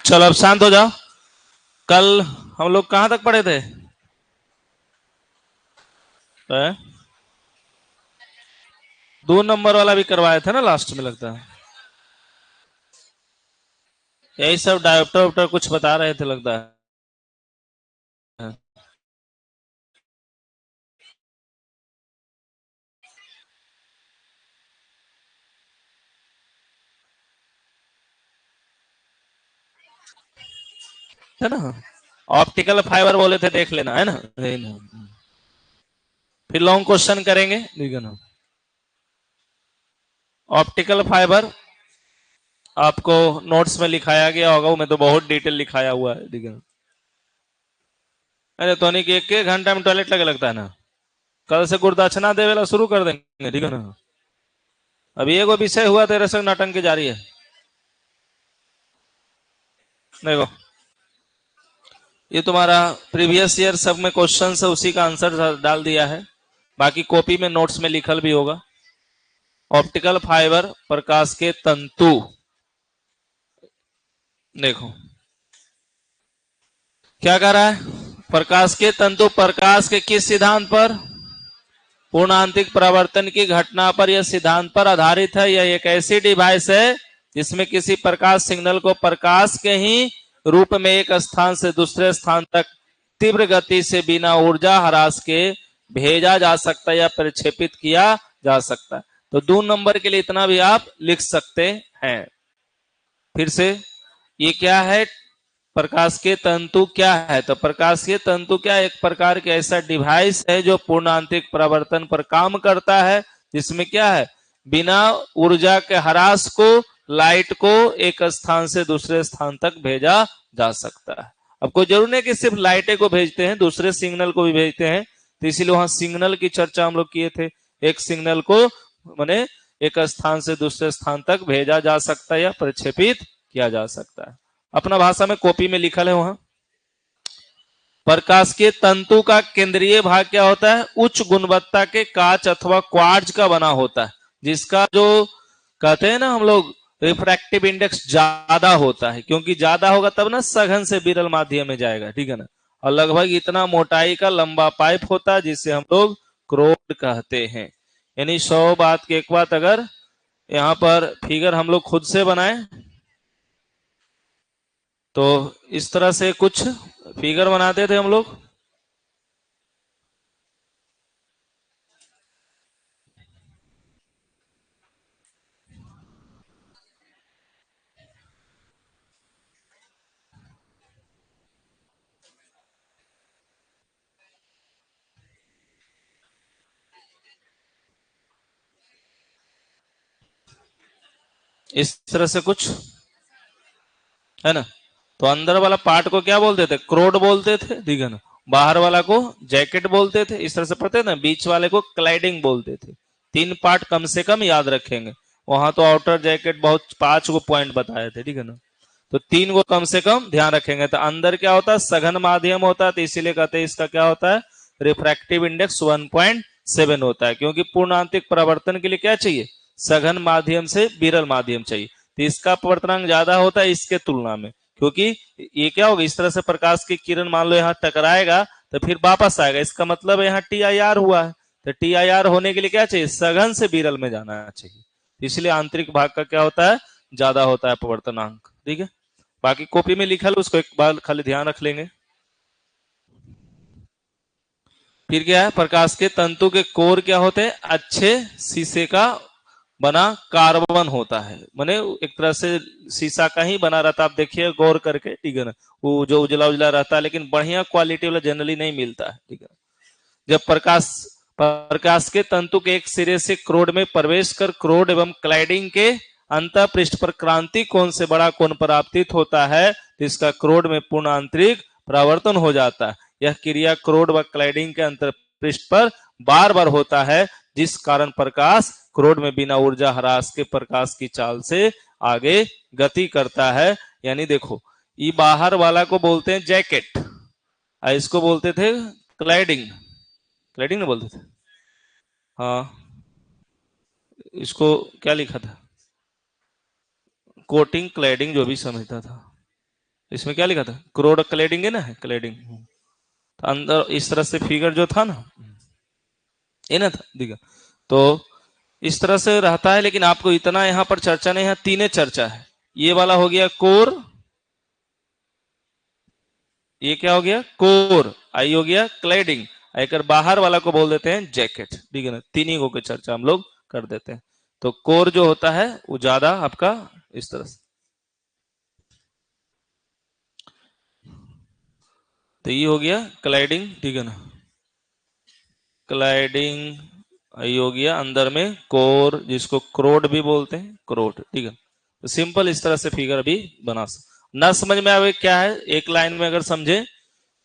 चलो अब शांत हो जाओ। कल हम लोग कहां तक पढ़े थे? 2 नंबर वाला भी करवाया था ना लास्ट में, लगता है यही सब डायोप्टर वोप्टर कुछ बता रहे थे लगता है। है ना, ऑप्टिकल फाइबर बोले थे, देख लेना, है ना। फिर लॉन्ग क्वेश्चन करेंगे, ठीक है ना। ऑप्टिकल फाइबर आपको नोट्स में लिखाया गया होगा, वो में तो बहुत डिटेल लिखाया हुआ है, ठीक है। अरे तो नहीं कि एक घंटा में टॉयलेट लगे लगता है ना। कल से गुरुदक्षिणा देवेला शुरू कर देंगे, ठीक है ना। अभी एगो विषय हुआ तेरे संग नाटंकी जारी है। देखो ये तुम्हारा प्रीवियस ईयर सब में क्वेश्चन है, उसी का आंसर डाल दिया है, बाकी कॉपी में नोट्स में लिखल भी होगा। ऑप्टिकल फाइबर प्रकाश के तंतु, देखो क्या कह रहा है, प्रकाश के तंतु प्रकाश के किस सिद्धांत पर? पूर्णांतिक परावर्तन की घटना पर यह सिद्धांत पर आधारित है। यह एक ऐसी डिवाइस है जिसमें किसी प्रकाश सिग्नल को प्रकाश के ही रूप में एक स्थान से दूसरे स्थान तक तीव्र गति से बिना ऊर्जा ह्रास के भेजा जा सकता है या प्रक्षेपित किया जा सकता है। तो 2 नंबर के लिए इतना भी आप लिख सकते हैं। फिर से, ये क्या है, प्रकाश के तंतु क्या है? तो प्रकाश के तंतु क्या, एक प्रकार के ऐसा डिवाइस है जो पूर्णांतिक परावर्तन पर काम करता है, जिसमें क्या है, बिना ऊर्जा के ह्रास को, लाइट को एक स्थान से दूसरे स्थान तक भेजा जा सकता है। अब कोई जरूर नहीं कि सिर्फ लाइटें को भेजते हैं, दूसरे सिग्नल को भी भेजते हैं, तो इसीलिए वहां सिग्नल की चर्चा हम लोग किए थे। एक सिग्नल को माने एक स्थान से दूसरे स्थान तक भेजा जा सकता है या प्रक्षेपित किया जा सकता है। अपना भाषा में कॉपी में लिखल है वहां। प्रकाश के तंतु का केंद्रीय भाग क्या होता है? उच्च गुणवत्ता के कांच अथवा क्वार्ट्ज का बना होता है, जिसका जो कहते हैं ना हम लोग रिफ्रैक्टिव इंडेक्स ज्यादा होता है, क्योंकि ज्यादा होगा तब ना सघन से विरल माध्यम में जाएगा, ठीक है ना। और लगभग इतना मोटाई का लंबा पाइप होता है, जिसे हम लोग क्रोड कहते हैं। यानी 100 बात की एक बात, अगर यहाँ पर फिगर हम लोग खुद से बनाए तो इस तरह से कुछ फिगर बनाते थे हम लोग। इस तरह से कुछ, है ना। तो अंदर वाला पार्ट को क्या बोलते थे? क्रोड बोलते थे, ठीक है ना। बाहर वाला को जैकेट बोलते थे, इस तरह से पढ़ते ना। बीच वाले को क्लाइडिंग बोलते थे। 3 पार्ट कम से कम याद रखेंगे। वहां तो आउटर जैकेट बहुत 5 को पॉइंट बताए थे, ठीक है ना। तो 3 को कम से कम ध्यान रखेंगे। तो अंदर क्या होता है? सघन माध्यम होता है, तो इसीलिए कहते हैं इसका क्या होता है? रिफ्रैक्टिव इंडेक्स 1.7 होता है, क्योंकि पूर्णांतिक परावर्तन के लिए क्या चाहिए? सघन माध्यम से विरल माध्यम चाहिए। तो इसका अपवर्तनांक ज्यादा होता है इसके तुलना में, क्योंकि ये क्या होगा, इस तरह से प्रकाश की किरण मान लो यहाँ टकराएगा तो फिर वापस आएगा, इसका मतलब यहाँ TIR हुआ है। तो TIR होने के लिए क्या चाहिए? सघन से विरल में जाना चाहिए। इसलिए आंतरिक भाग का क्या होता है? ज्यादा होता है अपवर्तनांक, ठीक है। बाकी कॉपी में लिखा लो, उसको एक बार खाली ध्यान रख लेंगे। फिर क्या है? प्रकाश के तंतु के कोर क्या होते हैं? अच्छे शीशे का बना कार्बन होता है, माने एक तरह से शीशा का ही बना रहता है। आप देखिए गौर करके, ठीक है ना। वो जो उजला उजला रहता है, लेकिन बढ़िया क्वालिटी वाला जनरली नहीं मिलता है, ठीक है। जब प्रकाश के तंतु के एक सिरे से क्रोड में प्रवेश कर क्रोड एवं क्लाइडिंग के अंत पृष्ठ पर क्रांति कोण से बड़ा कोण परावर्तित होता है, तो इसका क्रोड में पूर्ण आंतरिक परावर्तन हो जाता है। यह क्रिया क्रोड व क्लाइडिंग के अंतर पृष्ठ पर बार बार होता है, जिस कारण प्रकाश क्रोड में बिना ऊर्जा ह्रास के प्रकाश की चाल से आगे गति करता है। यानी देखो, ये बाहर वाला को बोलते हैं जैकेट, इसको बोलते थे क्लाइडिंग। क्लाइडिंग ना बोलते थे, हाँ। इसको क्या लिखा था? कोटिंग क्लैडिंग, जो भी समझता था। इसमें क्या लिखा था, क्रोड क्लेडिंग है ना, क्लेडिंग। तो अंदर इस तरह से फिगर जो था ना, ये ना था दिखा, तो इस तरह से रहता है। लेकिन आपको इतना यहां पर चर्चा नहीं है, तीन चर्चा है। ये वाला हो गया कोर, ये क्या हो गया कोर, आई हो गया क्लेडिंग, आकर बाहर वाला को बोल देते हैं जैकेट, ठीक है ना। तीन ही की चर्चा हम लोग कर देते हैं। तो कोर जो होता है वो ज्यादा आपका इस तरह से, तो ये हो गया क्लाइडिंग, ठीक है ना, क्लाइडिंग। ये हो गया अंदर में कोर, जिसको क्रोड भी बोलते हैं, क्रोड, ठीक है। तो सिंपल इस तरह से फिगर अभी बना सकते। ना समझ में आवे क्या है, एक लाइन में अगर समझे,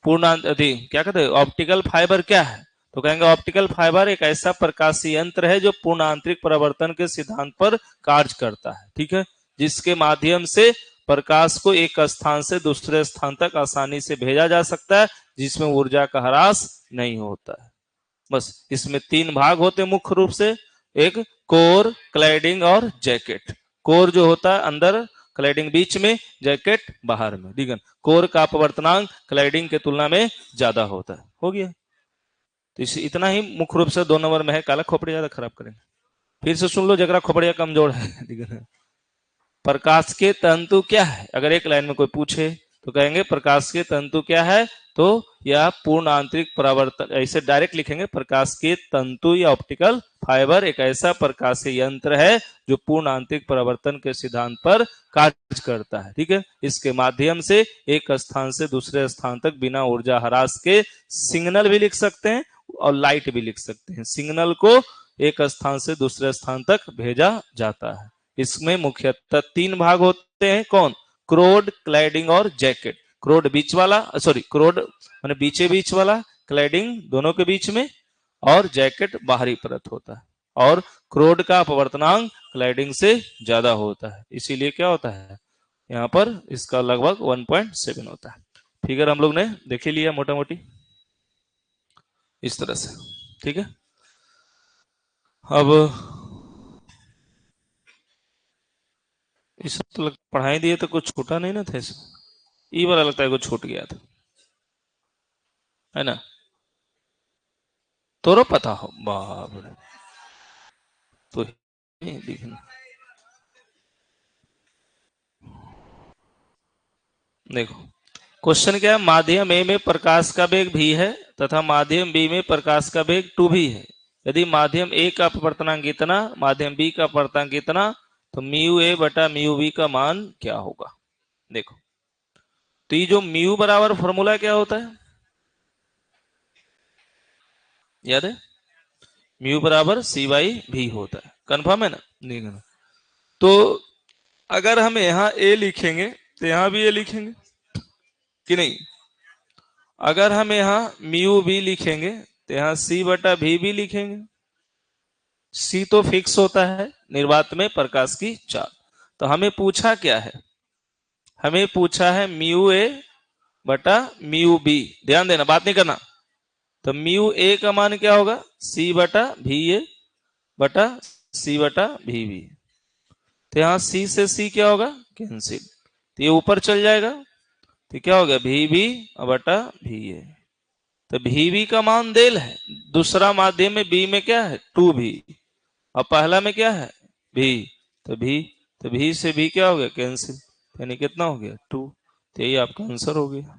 क्या कहते हैं ऑप्टिकल फाइबर क्या है, तो कहेंगे ऑप्टिकल फाइबर एक ऐसा प्रकाशीय यंत्र है जो पूर्ण आंतरिक परावर्तन के सिद्धांत पर कार्य करता है, ठीक है, जिसके माध्यम से प्रकाश को एक स्थान से दूसरे स्थान तक आसानी से भेजा जा सकता है, जिसमें ऊर्जा का ह्रास नहीं होता है। बस इसमें तीन भाग होते हैं मुख्य रूप से, एक कोर, क्लैडिंग और जैकेट। कोर जो होता है अंदर, क्लैडिंग बीच में, जैकेट बाहर में, ठीक है। कोर का अपवर्तनांक क्लैडिंग के तुलना में ज्यादा होता है। हो गया, तो इतना ही मुख्य रूप से 2 नंबर में है। काला खोपड़ी ज्यादा खराब करेंगे, फिर से सुन लो, जगरा खोपड़िया कमजोर है, ठीक है। प्रकाश के तंतु क्या है, अगर एक लाइन में कोई पूछे तो कहेंगे प्रकाश के तंतु क्या है, तो यह पूर्ण आंतरिक परावर्तन, ऐसे डायरेक्ट लिखेंगे, प्रकाश के तंतु या ऑप्टिकल फाइबर एक ऐसा प्रकाशीय यंत्र है जो पूर्ण आंतरिक परावर्तन के सिद्धांत पर कार्य करता है, ठीक है। इसके माध्यम से एक स्थान से दूसरे स्थान तक बिना ऊर्जा ह्रास के सिग्नल भी लिख सकते हैं और लाइट भी लिख सकते हैं। सिग्नल को एक स्थान से दूसरे स्थान तक भेजा जाता है। इसमें मुख्यतः तीन भाग होते हैं, कौन, क्रोड, क्लैडिंग और जैकेट। क्रोड बीच वाला, सॉरी क्रोड माने बीचे बीच वाला, क्लैडिंग दोनों के बीच में, और जैकेट बाहरी परत होता है। और क्रोड का अपवर्तनांक क्लैडिंग से ज्यादा होता है, इसीलिए क्या होता है यहाँ पर इसका लगभग 1.7 होता है। फिगर हम लोग ने देख ही लिया मोटा मोटी इस तरह से, ठीक है। अब इस सब तो पढ़ाई दिए तो कुछ छूटा नहीं ना था इसमें, ई वाला लगता है कुछ छूट गया था, है ना। तोरो पता हो, बाप रे, तो दिखना। देखो क्वेश्चन क्या है, माध्यम ए में प्रकाश का वेग भी है तथा माध्यम बी में प्रकाश का वेग 2 भी है। यदि माध्यम ए का अपवर्तनांक इतना, माध्यम बी का अपवर्तनांक इतना, तो म्यू ए बटा म्यू बी का मान क्या होगा। देखो, तो ये जो म्यू बराबर फॉर्मूला क्या होता है, याद है, म्यू बराबर सी बाई भी होता है, कंफर्म है ना, नहीं करना। तो अगर हम यहाँ ए लिखेंगे तो यहाँ भी ए लिखेंगे कि नहीं, अगर हम यहाँ म्यू बी लिखेंगे तो यहाँ सी बटा भी भी लिखेंगे। सी तो फिक्स होता है निर्वात में प्रकाश की चाल। तो हमें पूछा क्या है, हमें पूछा है म्यू ए बटा म्यू बी, ध्यान देना बात नहीं करना। तो म्यू ए का मान क्या होगा, सी बटा भी ए बटा सी बटा भी बी। तो यहाँ सी से सी क्या होगा, कैंसिल, तो ये ऊपर चल जाएगा, तो क्या हो गया भी बी बटा भी ए। तो भी बी का मान देल है, दूसरा माध्यम में बी में क्या है 2 भी, और पहला में क्या है भी, तो भी, तो भी से भी क्या हो गया कैंसिल, यानी कितना हो गया 2। तो यही आपका आंसर हो गया।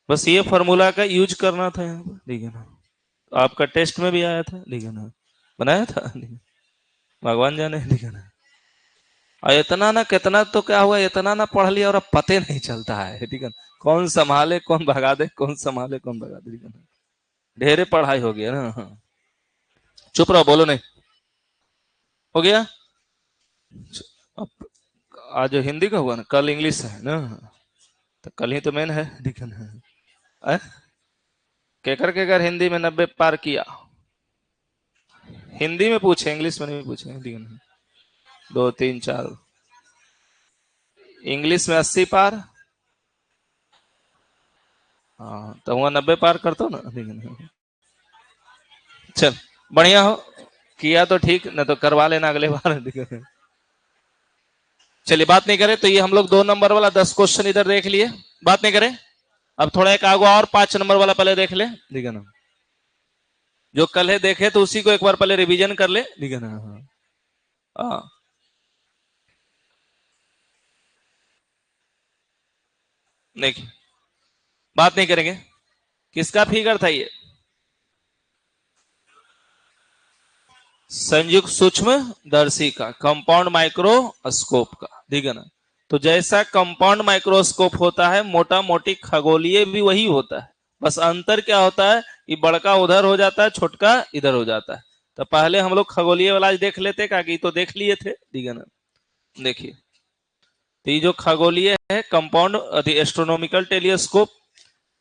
बस ये फॉर्मूला का यूज करना था यहाँ पर, ठीक है ना। आपका टेस्ट में भी आया था, ठीक है ना, बनाया था, भगवान जाने, ठीक है ना। और इतना ना कितना तो क्या हुआ, इतना ना पढ़ लिया और अब पते नहीं चलता है, ठीक है, कौन संभाले कौन भगा दे, कौन संभाले कौन भगा दे, ठीक है ना। ढेरे पढ़ाई हो गया ना, हाँ। चुप रहो, बोलो नहीं, हो गया। अब आज हिंदी का हुआ ना, कल इंग्लिश है ना, तो कल ही तो मेन है, ठीक है ना। केकर हिंदी में 90 पार किया, हिंदी में पूछे, इंग्लिश में नहीं पूछे, ठीक है ना। 2 3 4, इंग्लिश में 80 पार, हाँ तो हुआ 90 पार करता ना, ठीक है ना। चल बढ़िया हो, किया तो ठीक, न तो करवा लेना अगले बार, ठीक है। चलिए बात नहीं करें तो ये हम लोग 2 नंबर वाला 10 क्वेश्चन इधर देख लिए, बात नहीं करें। अब थोड़ा एक आगे और 5 नंबर वाला पहले देख ले, ठीक है ना। जो कल है देखे तो उसी को एक बार पहले रिवीजन कर ले, ठीक है ना। हाँ देखिए बात नहीं करेंगे, किसका फिगर था ये, संयुक्त सूक्ष्म दर्शी का, कंपाउंड माइक्रोस्कोप का, ठीक है ना। तो जैसा कंपाउंड माइक्रोस्कोप होता है, मोटा मोटी खगोलीय भी वही होता है, बस अंतर क्या होता है कि बड़का उधर हो जाता है, छोटका इधर हो जाता है। तो पहले हम लोग खगोलीय वाला देख लेते, कि तो देख लिए थे, ठीक है ना। देखिए तो ये जो खगोलीय है कंपाउंड एस्ट्रोनॉमिकल टेलीस्कोप,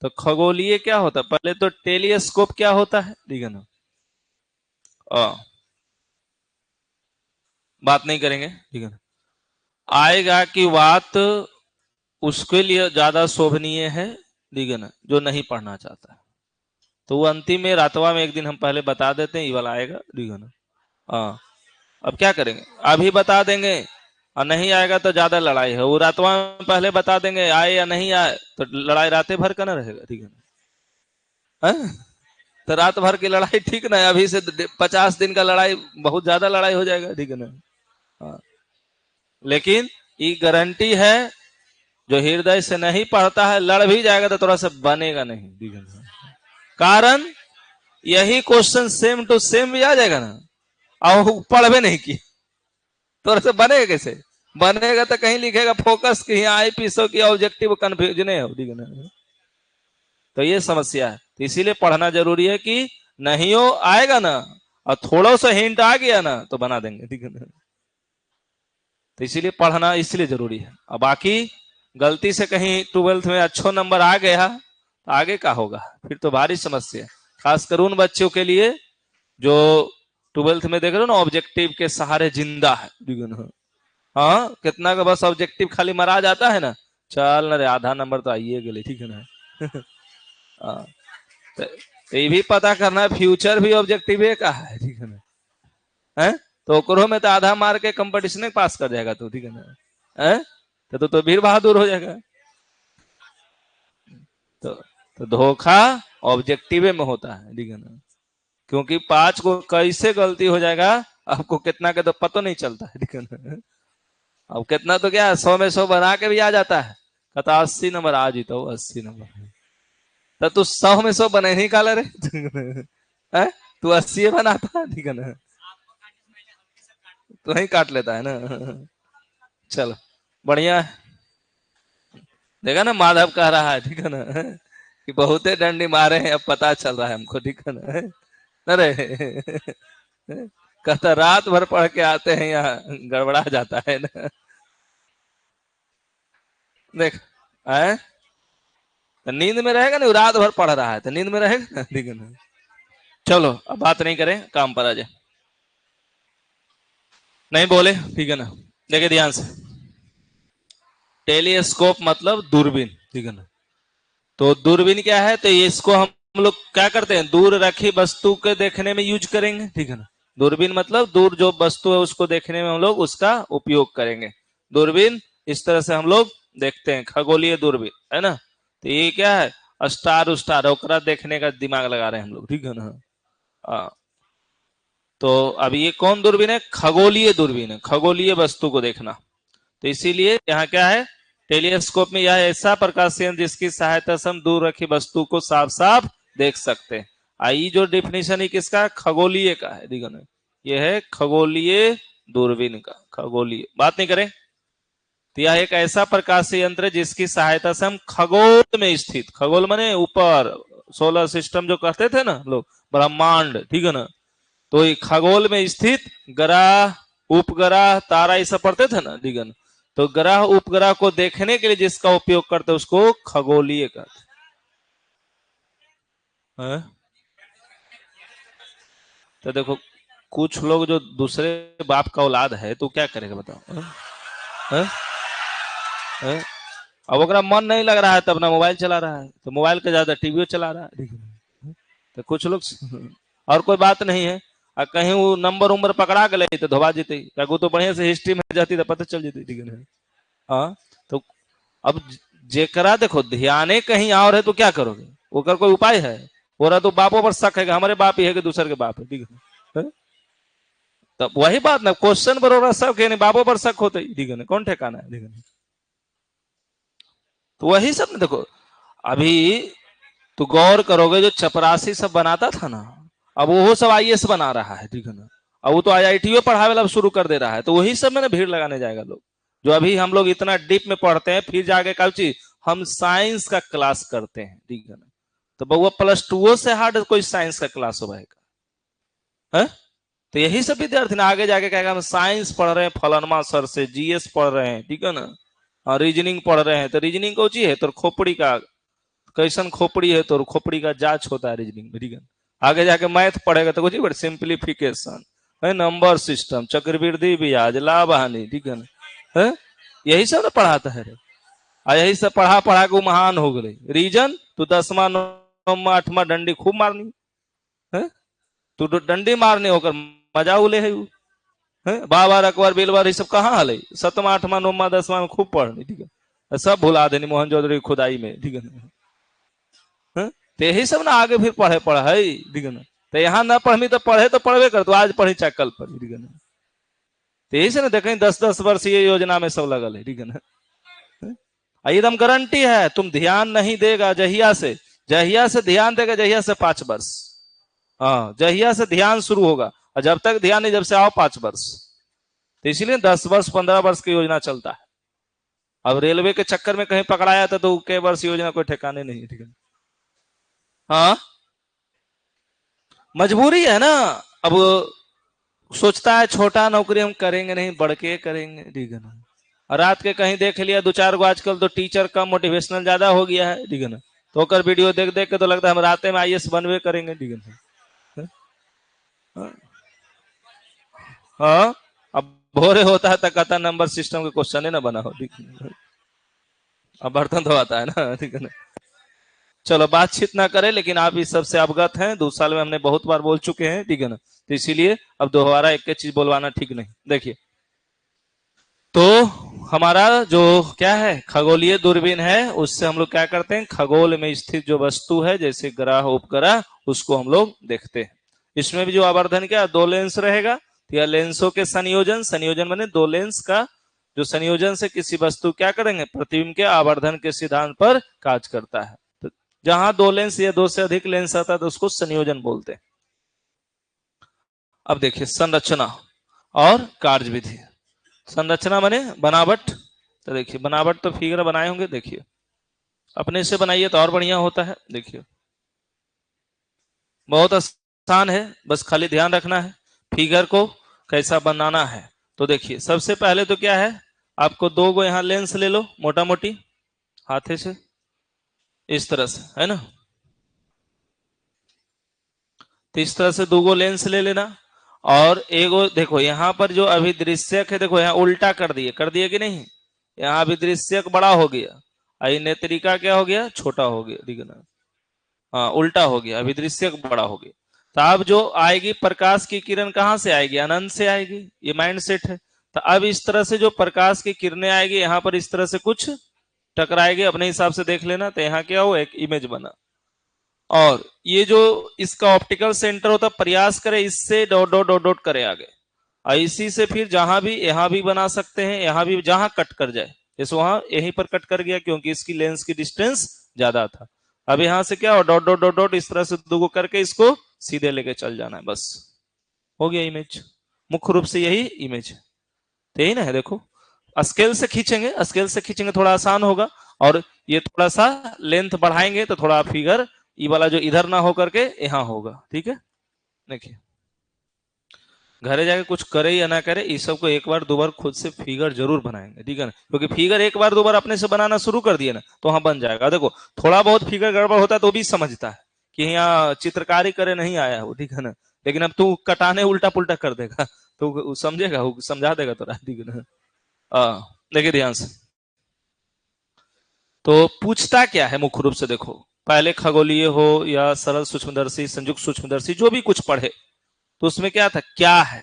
तो खगोलीय क्या होता है, पहले तो टेलीस्कोप क्या होता है, ठीक है ना। बात नहीं करेंगे, ठीक है ना। आएगा कि बात उसके लिए ज्यादा शोभनीय है, ठीक है ना, जो नहीं पढ़ना चाहता है। तो वो अंतिम में रातवा में एक दिन हम पहले बता देते हैं, ये वाला आएगा, ठीक है ना। हाँ अब क्या करेंगे, अभी बता देंगे और नहीं आएगा तो ज्यादा लड़ाई है, वो रातवा में पहले बता देंगे, आए या नहीं आए तो लड़ाई रातें भर का ना रहेगा, ठीक है ना। है? तो रात भर की लड़ाई ठीक ना है, अभी से 50 दिन का लड़ाई बहुत ज्यादा लड़ाई हो जाएगा, ठीक है ना। हाँ लेकिन ये गारंटी है, जो हृदय से नहीं पढ़ता है लड़ भी जाएगा तो थोड़ा सा बनेगा नहीं, ठीक है ना। कारण यही क्वेश्चन सेम टू सेम भी आ जाएगा ना, और पढ़ भी नहीं की तो ऐसे बनेगा कैसे, बनेगा तो कहीं लिखेगा फोकस की, आई पीसो की ऑब्जेक्टिव कंफ्यूजन है, ठीक है ना। तो ये समस्या है, तो इसीलिए पढ़ना जरूरी है कि नहीं हो आएगा ना, और थोड़ा सा हिंट आ गया ना तो बना देंगे, ठीक है ना। तो इसीलिए पढ़ना इसलिए जरूरी है। अब बाकी गलती से कहीं 12th में अच्छो नंबर आ गया तो आगे का होगा, फिर तो भारी समस्या, खासकर उन बच्चों के लिए जो 12th में देख रहे हो ना ऑब्जेक्टिव के सहारे जिंदा है, ठीक है ना। हाँ कितना का बस ऑब्जेक्टिव खाली मरा जाता है ना, चल ना रे आधा नंबर तो आइए गए, ठीक है ना। हाँ तो ये भी पता करना है, फ्यूचर भी ऑब्जेक्टिव का है, ठीक है ना। है तो ओकरो में तो आधा मार के कंपटीशन पास कर जाएगा तो, ठीक है ना। है तो वीर बहादुर हो जाएगा। तो, तो धोखा ऑब्जेक्टिव में होता है, ठीक है ना, क्योंकि 5 को कैसे गलती हो जाएगा आपको कितना के तो पता नहीं चलता है, ठीक है ना। अब कितना तो क्या 100 में 100 बना के भी आ जाता है, कहता 80 नंबर आ जीता हूँ, 80 नंबर, तो तू 100 में 100 बने नहीं काला रे। है तू 80 बनाता, ठीक है ना, तो नहीं काट लेता है ना। चलो बढ़िया, देखा ना माधव कह रहा है, ठीक है ना, कि बहुते डंडी मारे हैं, अब पता चल रहा है हमको, ठीक है ना। अरे कहता रात भर पढ़ के आते हैं यहाँ गड़बड़ा जाता है ना। देख है तो नींद में रहेगा ना, रात भर पढ़ रहा है तो नींद में रहेगा ना, ठीक है ना। चलो अब बात नहीं करें, काम पर आ जाए, नहीं बोले, ठीक है ना। देखिए ध्यान से, टेलीस्कोप मतलब दूरबीन, ठीक है ना। तो दूरबीन क्या है, तो इसको हम लोग क्या करते हैं, दूर रखी वस्तु के देखने में यूज करेंगे, ठीक है ना। दूरबीन मतलब दूर जो वस्तु है उसको देखने में हम लोग उसका उपयोग करेंगे, दूरबीन इस तरह से हम लोग देखते हैं, खगोलीय दूरबीन है ना। तो ये क्या है, स्टार उस्टार ओकरा देखने का दिमाग लगा रहे हैं हम लोग, ठीक है ना। तो अब ये कौन दूरबीन है, खगोलीय दूरबीन है, खगोलीय वस्तु को देखना। तो इसीलिए यहाँ क्या है, टेलीस्कोप में यह ऐसा प्रकाश यंत्र जिसकी सहायता से हम दूर रखी वस्तु को साफ साफ देख सकते हैं। आई जो डिफिनेशन है किसका, खगोलीय का है, ठीक है ना। यह है खगोलीय दूरबीन का, खगोलीय, बात नहीं करें। तो यह एक ऐसा प्रकाश यंत्र है जिसकी सहायता से हम खगोल में स्थित, खगोल माने ऊपर, सोलर सिस्टम जो कहते थे ना लोग, ब्रह्मांड, ठीक है ना। तो ये खगोल में स्थित ग्रह उपग्रह तारा ये सब पढ़ते थे ना, ठीक है ना। तो ग्रह उपग्रह को देखने के लिए जिसका उपयोग करते हैं उसको खगोलीय कहते हैं। तो देखो कुछ लोग जो दूसरे बाप का औलाद है तो क्या करेगा बताओ। है? है? अब अगर मन नहीं लग रहा है तब ना मोबाइल चला रहा है, तो मोबाइल के ज्यादा टीवी चला रहा है, तो कुछ लोग और कोई बात नहीं है। और कहीं वो नंबर उम्र पकड़ा के ले तो धोबा जीते, वो तो बढ़िया से हिस्ट्री में जाती तो पता चल जाती, ठीक है। हाँ, तो अब जेकरा देखो ध्याने कहीं और है तो क्या करोगे, ओकर कोई उपाय है? हो रहा तो बापों पर शक है कि हमारे बाप ही है कि दूसरे के बाप है, ठीक है। तो वही बात ना, क्वेश्चन पर हो रहा शक है, नहीं बापों पर शक होते, ठीक है, कौन ठिकाना है, ठीक है। तो वही सब ना देखो, अभी तो गौर करोगे जो चपरासी सब बनाता था ना, अब वो सब आईएएस बना रहा है, ठीक है ना। अब वो तो आईआईटीओ पढ़ावे ला शुरू कर दे रहा है, तो वही सब में ना भीड़ लगाने जाएगा लोग। जो अभी हम लोग इतना डीप में पढ़ते हैं, फिर जाके कल चीज हम साइंस का क्लास करते हैं, ठीक है ना। तो बउआ +2 से हार्ड कोई साइंस का क्लास हो है? तो यही सब विद्यार्थी ना आगे जाके कहेगा हम साइंस पढ़ रहे हैं फलानमा सर से, जीएस पढ़ रहे हैं, ठीक है ना। और रीजनिंग पढ़ रहे हैं, तो रीजनिंग कौन चीज है, तो खोपड़ी का कैसन खोपड़ी है, तो खोपड़ी का जांच होता है रीजनिंग में, ठीक है। आगे जाके मैथ पढ़ेगा तो कुछ बट सिंप्लीफिकेशन है, नंबर सिस्टम, चक्रवृद्धि ब्याज, लाभ हानि, ठीक है ना। यही सब ना पढ़ाता है रे। और यही सब पढ़ा पढ़ा के महान हो गए। रीजन तो 10वां 9वां 8वां डंडी खूब मारनी है, तू डंडी मारने होकर मजा उले है, बाबर अकबर बिलवर ये सब कहाँ हले, 7वां 8वां 9वां 10वां में खूब पढ़नी, ठीक है। सब भुला देनी मोहनजोदड़ो खुदाई में, ठीक है। तो यही सब ना आगे फिर पढ़े पढ़े, ठीक है ना। तो यहाँ ना पढ़मी तो पढ़े तो पढ़वे कर, तो आज पढ़ी चाहे कल पढ़ी, ठीक है ना। तो यही से ना देखें 10-10 वर्षीय योजना में सब लगल है, ठीक है ना। एकदम गारंटी है, तुम ध्यान नहीं देगा जहिया से ध्यान देगा, जहिया से 5 वर्ष, हाँ जहिया से ध्यान शुरू होगा, और जब तक ध्यान नहीं, जब से आओ 5 वर्ष। तो इसीलिए 10 वर्ष 15 वर्ष की योजना चलता है। अब रेलवे के चक्कर में कहीं पकड़ाया था तो कई वर्ष योजना कोई ठिकाने नहीं, ठीक है। हाँ मजबूरी है ना, अब सोचता है छोटा नौकरी हम करेंगे नहीं, बढ़ के करेंगे, ठीक है ना। रात के कहीं देख लिया 2-4 गो, आजकल तो टीचर कम मोटिवेशनल ज्यादा हो गया है, ठीक है ना। तो होकर वीडियो देख देख के तो लगता है हम रात में आईएएस बनवे करेंगे, ठीक है। हाँ अब भोरे होता है तो कहता नंबर सिस्टम के क्वेश्चन है ना बना हो, ठीक है। अब बर्तन धोता है ना, ठीक है ना। चलो बातचीत ना करें, लेकिन आप इस सबसे अवगत हैं, 2 साल में हमने बहुत बार बोल चुके हैं, ठीक है ना। तो इसीलिए अब दोबारा एक चीज बोलवाना ठीक नहीं। देखिए तो हमारा जो क्या है खगोलीय दूरबीन है, उससे हम लोग क्या करते हैं, खगोल में स्थित जो वस्तु है जैसे ग्रह उपग्रह, उसको हम लोग देखते हैं। इसमें भी जो आवर्धन क्या 2 लेंस रहेगा, या लेंसों के संयोजन माने 2 लेंस का जो संयोजन से किसी वस्तु क्या करेंगे, प्रतिबिंब के आवर्धन के सिद्धांत पर कार्य करता है। तो जहां 2 लेंस या 2 से अधिक लेंस आता है तो उसको संयोजन बोलते हैं। अब देखिए संरचना और कार्य विधि। संरचना माने बनावट, तो देखिए बनावट तो फिगर बनाए होंगे, देखिए अपने से बनाइए तो और बढ़िया होता है। देखिए बहुत आसान है, बस खाली ध्यान रखना है फिगर को कैसा बनाना है। तो देखिए सबसे पहले तो क्या है, आपको 2 गो यहाँ लेंस ले लो मोटा मोटी हाथे से, इस तरह से है ना। तो इस तरह से 2 गो लेंस ले लेना, और एगो देखो यहाँ पर जो अभी दृश्यक है, देखो यहाँ उल्टा कर दिए कि नहीं, यहाँ अभी दृश्यक बड़ा हो गया, आई नेत्रिका क्या हो गया, छोटा हो गया, ठीक है ना। हाँ उल्टा हो गया, अभी दृश्यक बड़ा हो गया। तो अब जो आएगी प्रकाश की किरण कहाँ से आएगी, अनंत से आएगी, ये माइंड सेट है। तो अब इस तरह से जो प्रकाश की किरणें आएगी यहाँ पर इस तरह से कुछ टकराएगी, अपने हिसाब से देख लेना। तो यहाँ क्या हो, एक इमेज बना, और ये जो इसका ऑप्टिकल सेंटर होता है, प्रयास करे इससे डॉट डॉट डॉट डॉट करे आगे, और इसी से फिर जहां भी यहाँ भी बना सकते हैं, यहाँ भी जहां कट कर जाए, जैसे वहां यहीं पर कट कर गया क्योंकि इसकी लेंस की डिस्टेंस ज्यादा था। अब यहां से क्या हो, डॉट डॉट डॉट डॉट इस तरह से 2 करके इसको सीधे लेके चल जाना है, बस हो गया इमेज। मुख्य रूप से यही इमेज है, तो यही ना है। देखो स्केल से खींचेंगे थोड़ा आसान होगा, और ये थोड़ा सा लेंथ बढ़ाएंगे तो थोड़ा फिगर ये वाला जो इधर ना होकर के यहाँ होगा, ठीक है। देखिए घरे जाके कुछ करे या ना करे, इस सब को 1 बार 2 बार खुद से फिगर जरूर बनाएंगे, ठीक है ना। क्योंकि फिगर 1 बार 2 बार अपने से बनाना शुरू कर दिए ना तो वहां बन जाएगा। देखो थोड़ा बहुत फिगर गड़बड़ होता है तो भी समझता है कि यहाँ चित्रकारी करे नहीं आया है, ठीक है ना। लेकिन अब तू कटाने उल्टा पुल्टा कर देगा तो समझेगा, समझा देगा तो, ठीक है ना। देखिए ध्यान से, तो पूछता क्या है मुख्य रूप से, देखो पहले खगोलीय हो या सरल सूक्ष्मदर्शी, संयुक्त सूक्ष्मदर्शी, जो भी कुछ पढ़े, तो उसमें क्या था, क्या है,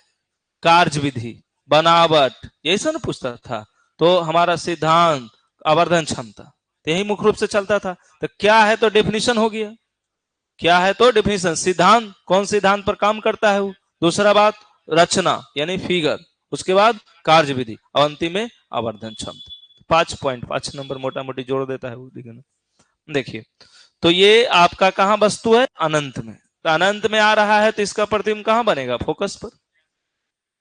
कार्य विधि, बनावट, यही सब ना पूछता था। तो हमारा सिद्धांत, आवर्धन क्षमता, तो यही मुख्य रूप से चलता था। तो क्या है तो डेफिनेशन हो गया, क्या है तो डेफिनेशन, सिद्धांत कौन सिद्धांत पर काम करता है वो, दूसरा बात रचना यानी फिगर, उसके बाद कार्य विधि, और अंतिम में आवर्धन क्षमता। 5 पॉइंट, 5 नंबर मोटा मोटी जोड़ देता है वो। देखिए, तो ये आपका कहां वस्तु है, अनंत में। तो अनंत में आ रहा है तो इसका प्रतिबिंब कहां बनेगा, फोकस पर।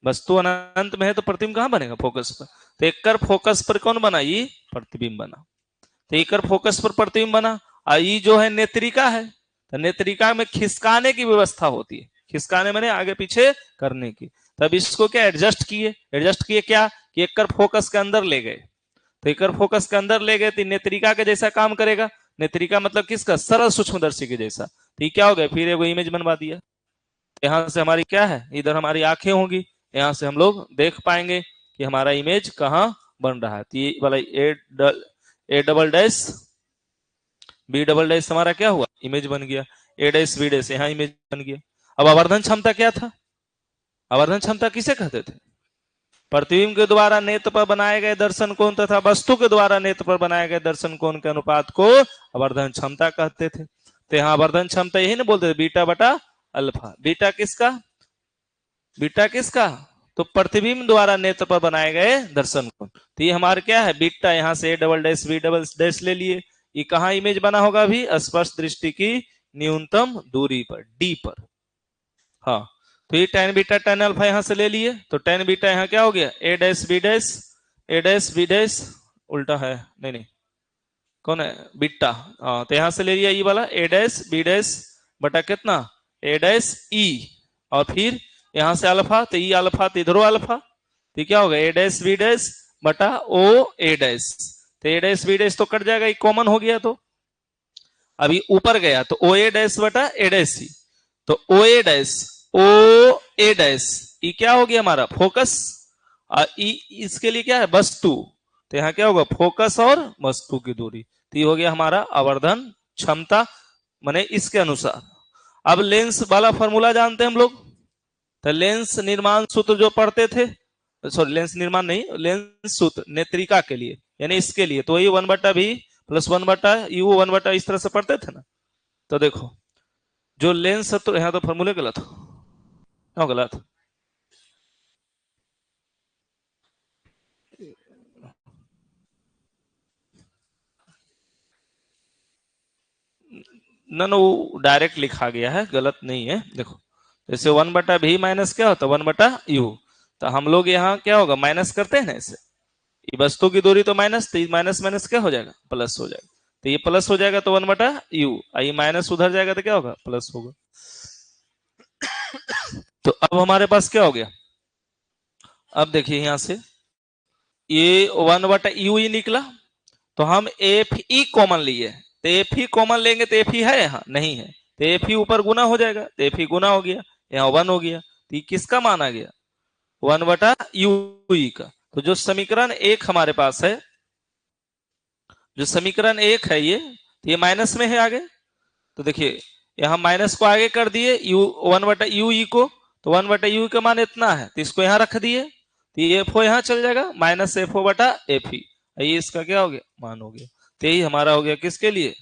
वस्तु अनंत में है तो प्रतिबिंब कहां बनेगा, फोकस पर। तो एक फोकस पर कौन बना, ये प्रतिबिंब बना। तो एक फोकस पर प्रतिबिंब बना, और ये जो है नेत्रिका है, तो नेत्रिका में खिसकाने की व्यवस्था होती है, खिसकाने मैंने आगे पीछे करने की। तब इसको क्या एडजस्ट किए, एडजस्ट किए क्या कि एक फोकस के अंदर ले गए। तो एक फोकस के अंदर ले गए तो नेत्रिका के जैसा काम करेगा। नेत्रिका मतलब किसका, सरल सूक्ष्मदर्शी के जैसा। तो क्या हो गया, फिर एगो इमेज बनवा दिया। यहां से हमारी क्या है, इधर हमारी आंखें होंगी, यहां से हम लोग देख पाएंगे कि हमारा इमेज कहां बन रहा है। तो ये वाला A double dash B double dash हमारा क्या हुआ, इमेज बन गया। ए डैश बी डैश यहाँ इमेज बन गया। अब आवर्धन क्षमता क्या था, आवर्धन क्षमता किसे कहते थे, प्रतिबिंब के द्वारा नेत्र पर बनाए गए दर्शन कोण तथा वस्तु के द्वारा नेत्र पर बनाए गए दर्शन कोण के अनुपात को आवर्धन क्षमता कहते थे। तो यहाँ आवर्धन क्षमता यही ना बोलते थे, बीटा बटा अल्फा। बीटा किसका, बीटा किसका, तो प्रतिबिंब द्वारा नेत्र पर बनाए गए दर्शन कोण। तो ये हमारे क्या है, बीटा, यहां से A double dash B double dash ले लिए। ये कहां इमेज बना होगा अभी, स्पर्श दृष्टि की न्यूनतम दूरी पर, डी पर। हाँ, तो ये टेन बीटा टेन अल्फा यहां से ले लिए, तो टेन बीटा यहां क्या हो गया, A dash B dash, A dash B dash, उल्टा है, नहीं नहीं कौन है, बीटा। हाँ, तो यहां से ले लिया ये वाला ए डैश बी डैश बटा कितना, ए डैश ई, और फिर यहां से अल्फा, तो ई अल्फा, तो इधरो अल्फा, तो क्या होगा, ए डैश बी डैश बटा ओ ए डैश। तो ए डैश बी डैश तो कट जाएगा, ये कॉमन हो गया। तो अभी ऊपर गया तो ओ ए डैश बटा ए डैश सी, तो ओ ए डैश, ओ ए डैश, ये क्या हो गया हमारा फोकस, और इसके लिए क्या है, वस्तु। तो यहाँ क्या होगा, फोकस और वस्तु की दूरी। तो ये हो गया हमारा आवर्धन क्षमता, माने इसके अनुसार। अब लेंस वाला फॉर्मूला जानते हैं हम लोग। तो लेंस निर्माण सूत्र जो पढ़ते थे, सॉरी लेंस निर्माण नहीं, लेंस सूत्र नेत्रिका के लिए यानी इसके लिए, तो वही 1/v प्लस 1/u 1/, इस तरह से पढ़ते थे ना। तो देखो जो लेंस, तो यहां तो फॉर्मूले गलत हो, क्यों गलत, ना ना वो डायरेक्ट लिखा गया है, गलत नहीं है। देखो जैसे 1/v माइनस क्या होता है, 1/u, तो हम लोग यहाँ क्या होगा, माइनस करते हैं ना इसे, ये वस्तु की दूरी तो माइनस, तो माइनस माइनस क्या हो जाएगा, प्लस हो जाएगा। तो ये प्लस हो जाएगा तो 1/u, ये माइनस उधर जाएगा तो क्या होगा, प्लस होगा। तो अब हमारे पास क्या हो गया, अब देखिए यहां से ये 1/u ही निकला, तो हम एफ ई कॉमन लिए, तो एफ ई कॉमन लेंगे तो एफ ई है यहाँ नहीं है, तो एफ ई ऊपर गुना हो जाएगा, तो एफ ई गुना हो गया, यहाँ 1 हो गया। तो ये किसका मान आ गया, 1/u का। तो जो समीकरण 1 हमारे पास है, जो समीकरण 1 है ये माइनस में है आगे। तो देखिए यहाँ माइनस को आगे कर दिए, u 1/u ई को, तो 1/u का मान इतना है, तो इसको यहाँ रख दिए, तो ये एफ ओ यहाँ चल जाएगा, माइनस एफ ओ बटा एफ ई, ये इसका क्या हो गया, मान हो गया। तो यही हमारा हो गया किसके लिए,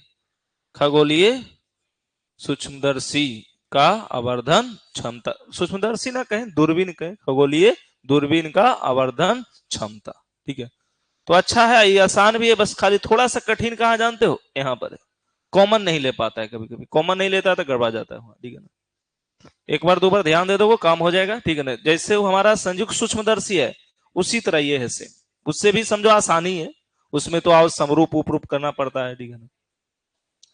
खगोलीय सूक्ष्मदर्शी का आवर्धन क्षमता, सूक्ष्मदर्शी ना कहें, दूरबीन कहें, खगोलीय दूरबीन का आवर्धन क्षमता। ठीक है, तो अच्छा है, ये आसान भी है, बस खाली थोड़ा सा कठिन कहाँ जानते हो, यहाँ पर है, कॉमन नहीं ले पाता है, कभी कभी कॉमन नहीं लेता तो गड़बड़ा जाता है। ठीक है ना, एक बार दो बार ध्यान दे दो वो काम हो जाएगा। ठीक है ना, जैसे वो हमारा संयुक्त सूक्ष्मदर्शी है उसी तरह ये है सेम, उससे भी समझो आसानी है, उसमें तो आओ समरूप उपरूप करना पड़ता है। ठीक है ना,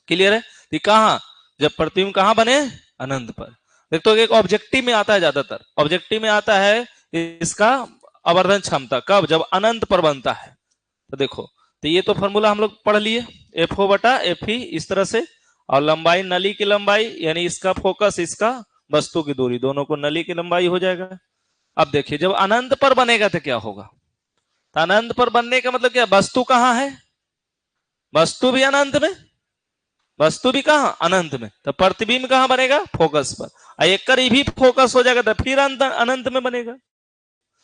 क्लियर है। तो कहा, जब प्रतिबिंब कहां बने, अनंत पर। देखो एक ऑब्जेक्टिव में आता है, ज्यादातर ऑब्जेक्टिव में आता है इसका आवर्धन क्षमता, कब, जब अनंत पर बनता है। तो देखो, तो ये तो फॉर्मूला हम लोग पढ़ लिए, एफ ओ बटा एफ ई इस तरह से, और लंबाई नली की लंबाई यानी इसका फोकस, इसका वस्तु की दूरी, दोनों को नली की लंबाई हो जाएगा। अब देखिए जब अनंत पर बनेगा तो क्या होगा, तो अनंत पर बनने का मतलब क्या, वस्तु कहां है, वस्तु भी अनंत में, वस्तु भी कहाँ, अनंत में, तो प्रतिबिंब कहाँ बनेगा, फोकस पर। एक कर भी फोकस हो जाएगा तो फिर अनंत में बनेगा।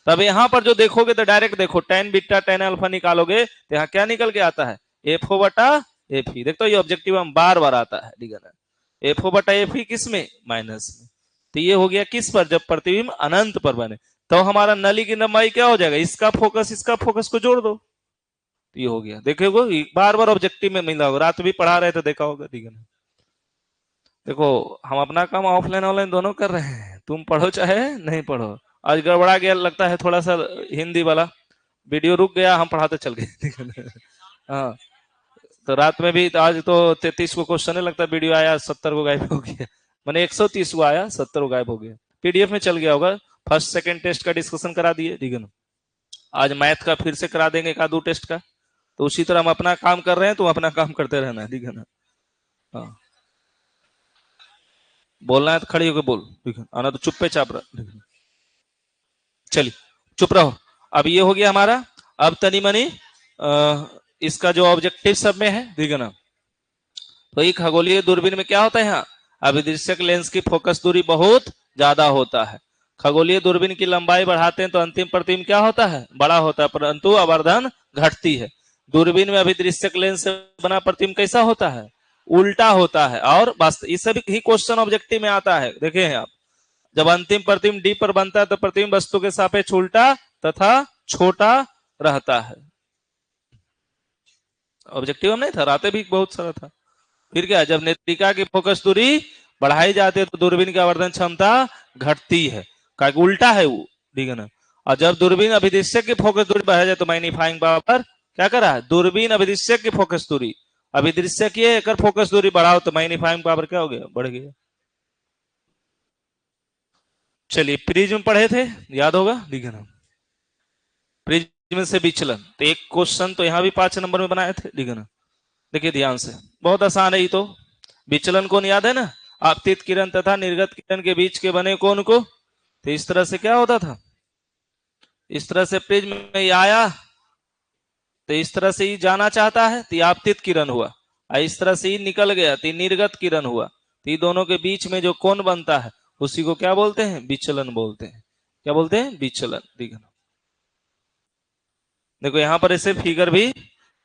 तब यहां पर जो देखोगे तो डायरेक्ट देखो टेन बीटा टेन अल्फा निकालोगे तो यहाँ क्या निकल के आता है, एफ ओ बटा एफ ई। देखो ये ऑब्जेक्टिव हम बार बार आता है, ठीक है ना। एफ ओ बटा एफ ई किस में, माइनस में। तो ये हो गया किस पर, जब प्रतिबिंब अनंत पर बने। तो हमारा नली की लंबाई क्या हो जाएगा, इसका फोकस को जोड़ दो, ये हो गया। देखो बार बार ऑब्जेक्टिव में मिला होगा, रात भी पढ़ा रहे तो देखा होगा, ठीक है ना। देखो हम अपना काम ऑफलाइन ऑनलाइन दोनों कर रहे हैं, तुम पढ़ो चाहे नहीं पढ़ो। आज गड़बड़ा गया लगता है थोड़ा सा हिंदी वाला, वीडियो रुक गया, हम पढ़ाते चल गए, ठीक है ना। हाँ, तो रात में भी तो आज तो 33 को क्वेश्चन है, लगता है वीडियो आया 70 को गायब हो गया, मैंने 130 को आया 70 को गायब हो गया, पीडीएफ में चल गया होगा। फर्स्ट सेकंड टेस्ट का डिस्कशन करा दिए, ठीक है ना। आज मैथ का फिर से करा देंगे एक आधो टेस्ट का। तो उसी तरह हम अपना काम कर रहे हैं, तुम अपना काम करते रहना, ठीक है ना। हाँ, बोलना है तो खड़ी होकर बोल, ठीक है, आना तो चुप्पे चाप रहा। चलिए चुप रहो। अब ये हो गया हमारा। अब तनी मनी इसका जो ऑब्जेक्टिव सब में है, ठीक है ना। तो ये खगोलीय दूरबीन में क्या होता है, यहाँ अभिदृश्यक लेंस की फोकस दूरी बहुत ज्यादा होता है। खगोलीय दूरबीन की लंबाई बढ़ाते हैं तो अंतिम प्रतिबिंब क्या होता है, बड़ा होता है, परंतु आवर्धन घटती है। दूरबीन में अभिदृश्यक लेंस से बना प्रतिबिंब कैसा होता है, उल्टा होता है। और वास्तव ये सभी ही क्वेश्चन ऑब्जेक्टिव में आता है, देखे हैं आप। जब अंतिम प्रतिबिंब डी पर बनता है तो प्रतिबिंब वस्तु के सापेक्ष उल्टा तथा छोटा रहता है। ऑब्जेक्टिव नहीं था, रातें भी बहुत सारा था। फिर क्या, जब नेत्रिका की फोकस दूरी बढ़ाई जाती है तो दूरबीन की आवर्धन क्षमता घटती है, क्या उल्टा है वो, ठीक है ना। और जब दूरबीन अभिदृश्यक की फोकस दूरी बढ़ाई जाए तो मैग्नीफाइंग पावर क्या करा है, दूरबीन अभिदृश्यक की फोकस दूरी, अभिदृश्यक की एक फोकस दूरी बढ़ाओ तो मैग्नीफाइंग पावर क्या हो गया, बढ़ गया। चलिए प्रिज्म पढ़े थे, याद होगा, ठीक है ना। प्रिज्म से विचलन, तो एक क्वेश्चन तो यहाँ भी 5 नंबर में बनाए थे, ठीक है ना। देखिए ध्यान से, बहुत आसान है ये तो। विचलन कोण याद है ना, आपतित किरण तथा निर्गत किरण के बीच के बने कोण को। तो इस तरह से क्या होता था, इस तरह से प्रिज्म में आया तो इस तरह से ही जाना चाहता है तो आपतित किरण हुआ, और इस तरह से ही निकल गया तो निर्गत किरण हुआ। तो दोनों के बीच में जो कोण बनता है उसी को क्या बोलते हैं, विचलन बोलते हैं। क्या बोलते हैं, विचलन, ठीक है ना। देखो यहां पर ऐसे फिगर भी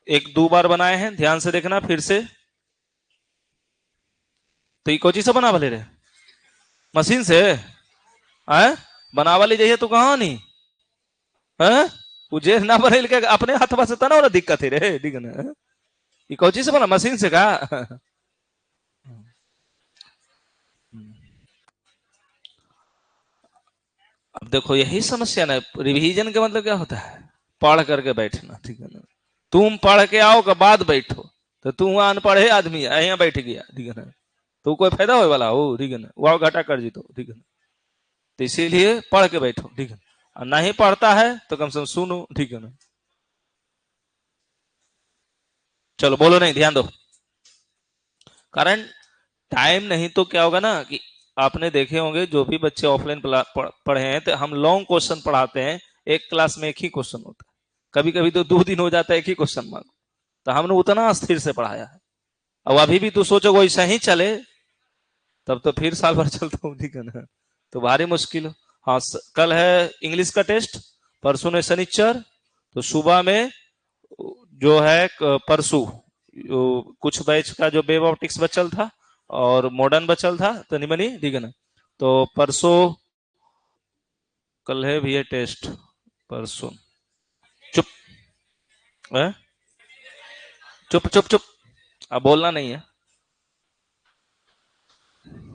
एक दो बार बनाए हैं, ध्यान से देखना फिर से। तो ये कोची से बना भले रे, मशीन से है बना वाली जाइए तो कहा नहीं है, तुझे ना बने के अपने हाथ से तना वाला दिक्कत है रे, ठीक है ना। ये कोची से बना, मशीन से कहा। अब देखो यही समस्या ना, रिवीजन का मतलब क्या होता है, पढ़ करके बैठना, ठीक है ना। तुम पढ़ के आओ के बाद बैठो, तो तू वहां अनपढ़े आदमी है, यहाँ बैठ गया, ठीक है ना। तो कोई फायदा होने वाला हो, ठीक है ना, वह घाटा कर जीतो, ठीक है ना। तो इसीलिए पढ़ के बैठो, ठीक है। और नहीं पढ़ता है तो कम से कम सुनो, ठीक है ना। चलो बोलो नहीं, ध्यान दो। कारण टाइम नहीं तो क्या होगा ना कि आपने देखे होंगे जो भी बच्चे ऑफलाइन पढ़े हैं तो हम लॉन्ग क्वेश्चन पढ़ाते हैं, एक क्लास में एक ही क्वेश्चन होता है, कभी कभी तो 2 दिन हो जाता है एक ही क्वेश्चन मांगो। तो हमने उतना स्थिर से पढ़ाया है। अब अभी भी तू सोचो वैसा ही चले तब तो फिर साल भर चलता हूँ, ठीक है ना। तो भारी मुश्किल। हाँ कल है इंग्लिश का टेस्ट, परसों ने शनिचर, तो सुबह में जो है परसों कुछ बैच का जो वेब ऑप्टिक्स बचल था और मॉडर्न बचल था तनी मनी, ठीक है ना। तो परसों कल है भी है टेस्ट, परसों चुप है, चुप चुप चुप, अब बोलना नहीं है।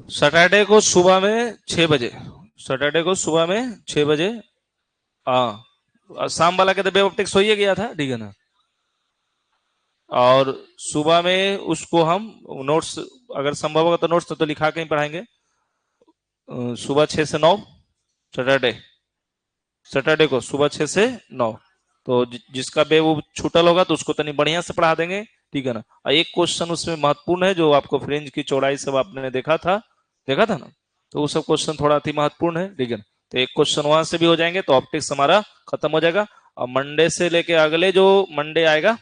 सैटरडे को सुबह में 6 बजे, सैटरडे को सुबह में 6 बजे। हाँ शाम वाला के तो वेब ऑप्टिक्स हो ही गया था, ठीक है ना। और सुबह में उसको हम नोट्स अगर संभव होगा तो नोट्स तो लिखा के ही पढ़ाएंगे। सुबह 6 से 9 सैटरडे, सैटरडे को सुबह 6 से 9। तो जिसका बे वो छूटल होगा तो उसको तनी बढ़िया से पढ़ा देंगे, ठीक है ना। और एक क्वेश्चन उसमें महत्वपूर्ण है जो आपको फ्रिंज की चौड़ाई सब आपने देखा था ना, तो वो सब क्वेश्चन थोड़ा अति महत्वपूर्ण है, ठीक है ना। तो एक क्वेश्चन वहां से भी हो जाएंगे तो ऑप्टिक्स हमारा खत्म हो जाएगा। और मंडे से लेके अगले जो मंडे आएगा,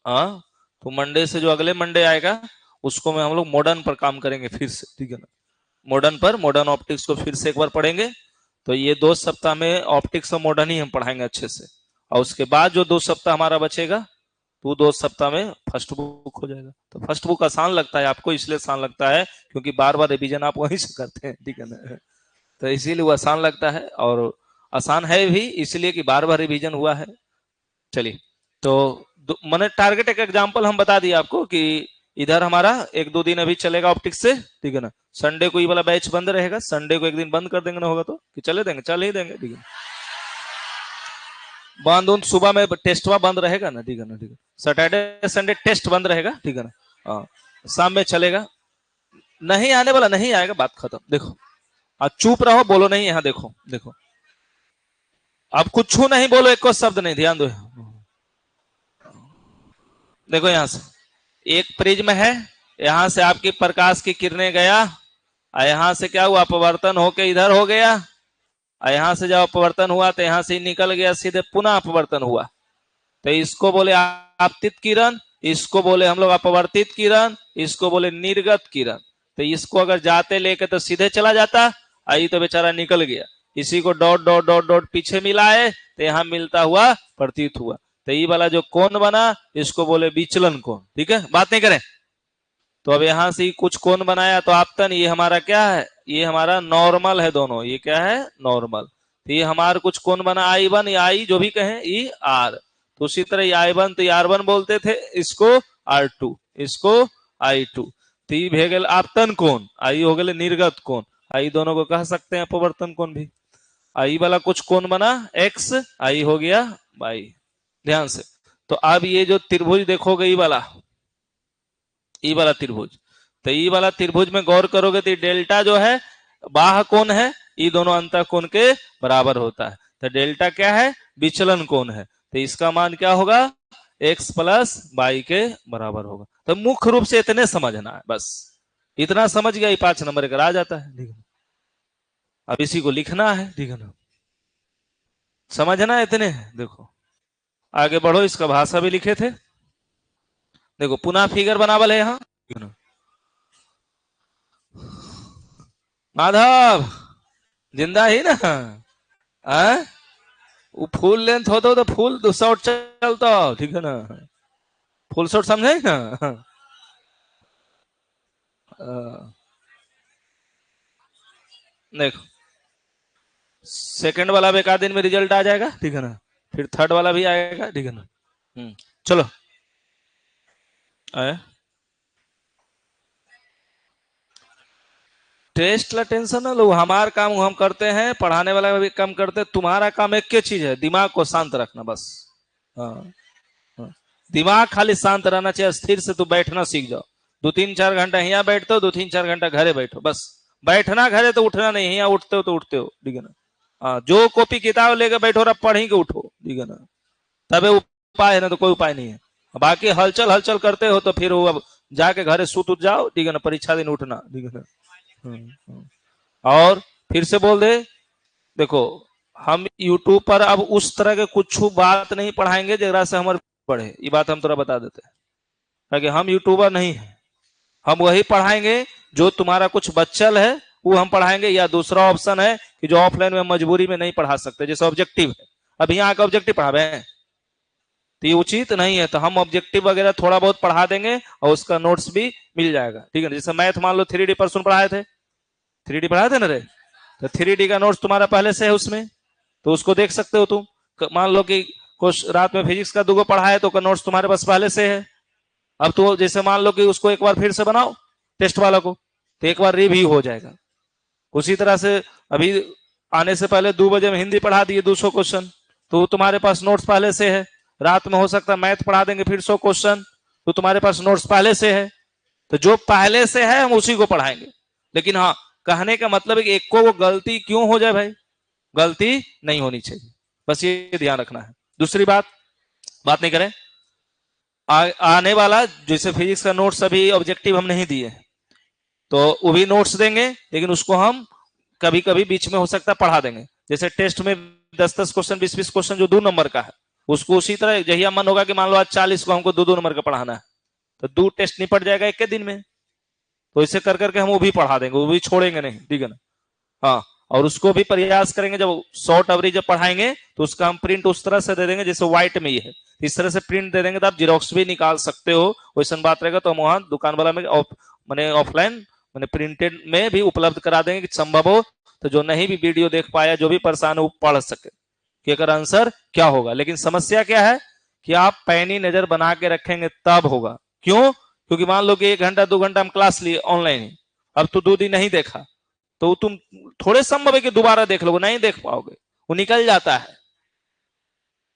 हाँ, तो मंडे से जो अगले मंडे आएगा उसको में हम लोग मॉडर्न पर काम करेंगे फिर से, ठीक है ना। मॉडर्न ऑप्टिक्स को फिर से एक बार पढ़ेंगे। तो ये 2 सप्ताह में ऑप्टिक्स और मॉडर्न ही हम पढ़ाएंगे अच्छे से, और उसके बाद जो 2 सप्ताह हमारा बचेगा तो 2 सप्ताह में फर्स्ट बुक हो जाएगा। तो फर्स्ट बुक आसान लगता है आपको, इसलिए आसान लगता है क्योंकि बार बार रिवीजन आप वहीं से करते हैं, ठीक है ना। तो इसीलिए वो आसान लगता है, और आसान है भी इसलिए कि बार बार रिवीजन हुआ है। चलिए, तो मैंने टारगेट एक एग्जांपल हम बता दिया आपको कि इधर हमारा 1-2 दिन अभी चलेगा ऑप्टिक्स से, ठीक है ना। संडे को ये वाला बैच बंद रहेगा, संडे को एक दिन बंद कर देंगे ना होगा तो, कि चले देंगे, चल ही देंगे, ठीक है। बंद सुबह में टेस्टवा बंद रहेगा ना, ठीक है ना, ठीक है। सैटरडे संडे टेस्ट बंद रहेगा, ठीक है ना। हाँ, शाम में चलेगा। नहीं आने वाला नहीं आएगा, बात खत्म। देखो, अब चुप रहो, बोलो नहीं। यहाँ देखो, देखो अब कुछ नहीं बोलो, एक को शब्द नहीं, ध्यान दो। देखो यहां से एक प्रिज्म है, यहां से आपकी प्रकाश की किरणें गया, और यहां से क्या हुआ, अपवर्तन होके इधर हो गया, और यहां से जब अपवर्तन हुआ तो यहां से निकल गया, सीधे पुनः अपवर्तन हुआ। तो इसको बोले आपतित किरण, इसको बोले हम लोग अपवर्तित किरण, इसको बोले निर्गत किरण। तो इसको अगर जाते लेके तो सीधे चला जाता, आई तो बेचारा निकल गया। इसी co dot dot dot dot पीछे मिलाए तो यहां मिलता हुआ प्रतीत हुआ। तो ये वाला जो कोण बना इसको बोले विचलन कोण, ठीक है, बात नहीं करें। तो अब यहां से कुछ कोण बनाया तो आपतन, ये हमारा क्या है, ये हमारा नॉर्मल है दोनों, ये क्या है, नॉर्मल। तो ये हमारा कुछ कोण बना I1 या I जो भी कहें, ई आर। तो उसी तरह I1 तो R1 बोलते थे, इसको R2, इसको I2। तो ये हो गया आपतन कोण, आई हो गया निर्गत कोण, आई दोनों को कह सकते हैं अपवर्तन कोण भी। आई वाला कुछ कोण बना X, आई हो गया Y, ध्यान से। तो अब ये जो त्रिभुज देखोगे, ई वाला त्रिभुज, तो ई वाला त्रिभुज में गौर करोगे तो डेल्टा जो है बाह्य कोण है, ये दोनों अंतः कोण के बराबर होता है। तो डेल्टा क्या है, विचलन कोण है। तो इसका मान क्या होगा, x प्लस y के बराबर होगा। तो मुख्य रूप से इतने समझना है, बस इतना समझ गया, 5 नंबर का आ जाता है, ठीक है। अब इसी को लिखना है, ठीक है ना, समझना इतने। देखो आगे बढ़ो, इसका भाषा भी लिखे थे। देखो पुनः फिगर बनावल है यहाँ, माधव जिंदा ही ना, वो फुल लेंथ होता तो फुल शॉर्ट चलता, ठीक है ना, फुल शॉर्ट समझे ना। देखो सेकंड वाला भी एक आध दिन में रिजल्ट आ जाएगा, ठीक है ना, फिर थर्ड वाला भी आएगा, ठीक है ना। चलो आए टेस्ट ला टेंशन ना लो, हमारा काम हम करते हैं, पढ़ाने वाला भी काम करते हैं। तुम्हारा काम एक चीज है, दिमाग को शांत रखना बस। हाँ, हाँ। दिमाग खाली शांत रहना चाहिए, स्थिर से तू बैठना सीख जाओ। 2-3-4 घंटा यहाँ बैठते हो, 2-3-4 घंटा घरे बैठो, बस बैठना घरे, तो उठना नहीं, यहाँ उठते हो तो उठते हो, ठीक है ना। हाँ, जो कॉपी किताब लेकर बैठो और पढ़ ही के उठो, ठीक है ना, तबे उपाय है, ना तो कोई उपाय नहीं है। बाकी हलचल हलचल करते हो तो फिर वो अब जाके घरे सूत उठ जाओ, ठीक है ना, परीक्षा दिन उठना, ठीक है ना। और फिर से बोल दे, देखो हम यूट्यूब पर अब उस तरह के कुछ बात नहीं पढ़ाएंगे जरा से हमारे पढ़े, ये बात हम थोड़ा बता देते हैं, ताकि हम यूट्यूबर नहीं है। हम वही पढ़ाएंगे जो तुम्हारा कुछ बच्चल है वो हम पढ़ाएंगे, या दूसरा ऑप्शन है कि जो ऑफलाइन में मजबूरी में नहीं पढ़ा सकते, जैसे ऑब्जेक्टिव है, अब यहाँ आकर ऑब्जेक्टिव पढ़ावे हैं तो ये उचित नहीं है। तो हम ऑब्जेक्टिव वगैरह थोड़ा बहुत पढ़ा देंगे और उसका नोट्स भी मिल जाएगा, ठीक है। जैसे मैथ मान लो 3D परसों पढ़ाए थे, 3D पढ़ाए थे ना रे, तो 3D का नोट्स तुम्हारा पहले से है उसमें, तो उसको देख सकते हो तुम। मान लो कि कुछ रात में फिजिक्स का 2 पढ़ाए तो नोट्स तुम्हारे पास पहले से है। अब तो जैसे मान लो कि उसको एक बार फिर से बनाओ टेस्ट वाला को, तो एक बार रिव्यू हो जाएगा। उसी तरह से अभी आने से पहले 2 बजे में हिंदी पढ़ा दिए 200 क्वेश्चन, तो तुम्हारे पास नोट्स पहले से है। रात में हो सकता है मैथ पढ़ा देंगे फिर 100 क्वेश्चन, तो तुम्हारे पास नोट्स पहले से है। तो जो पहले से है हम उसी को पढ़ाएंगे। लेकिन हाँ, कहने का मतलब है कि एक को वो गलती क्यों हो जाए भाई, गलती नहीं होनी चाहिए, बस ये ध्यान रखना है। दूसरी बात नहीं करें, आने वाला जैसे फिजिक्स का नोट्स अभी ऑब्जेक्टिव हम नहीं दिए, तो वो भी नोट्स देंगे, लेकिन उसको हम कभी कभी बीच में हो सकता है पढ़ा देंगे। जैसे टेस्ट में 10-10 क्वेश्चन 20-20 क्वेश्चन जो 2 नंबर का है, उसको उसी तरह जहिया मन होगा कि मान लो आज 40 को हमको 2-2 नंबर का पढ़ाना है, तो 2 टेस्ट निपट जाएगा एक के दिन में। तो इसे कर करके हम वो भी पढ़ा देंगे, वो भी छोड़ेंगे नहीं, ठीक है ना। हाँ, और उसको भी प्रयास करेंगे, जब शॉर्ट अवरेज जब पढ़ाएंगे तो उसका हम प्रिंट उस तरह से दे देंगे जैसे व्हाइट में ही है, इस तरह से प्रिंट दे देंगे तो आप जीरोक्स भी निकाल सकते हो। वैसा बात रहेगा तो हम वहां दुकान वाला में मैंने ऑफलाइन मैंने प्रिंटेड में भी उपलब्ध करा देंगे कि संभव हो तो जो नहीं भी वीडियो देख पाया, जो भी परेशान है, वो पढ़ सके कि अगर आंसर क्या होगा। लेकिन समस्या क्या है कि आप पैनी नजर बना के रखेंगे तब होगा। क्यों? क्योंकि मान लो कि 1 घंटा 2 घंटा हम क्लास लिए ऑनलाइन ही, अब तो 2 दिन नहीं देखा तो तुम थोड़े संभव है कि दोबारा देख लोगे, नहीं देख पाओगे, वो निकल जाता है,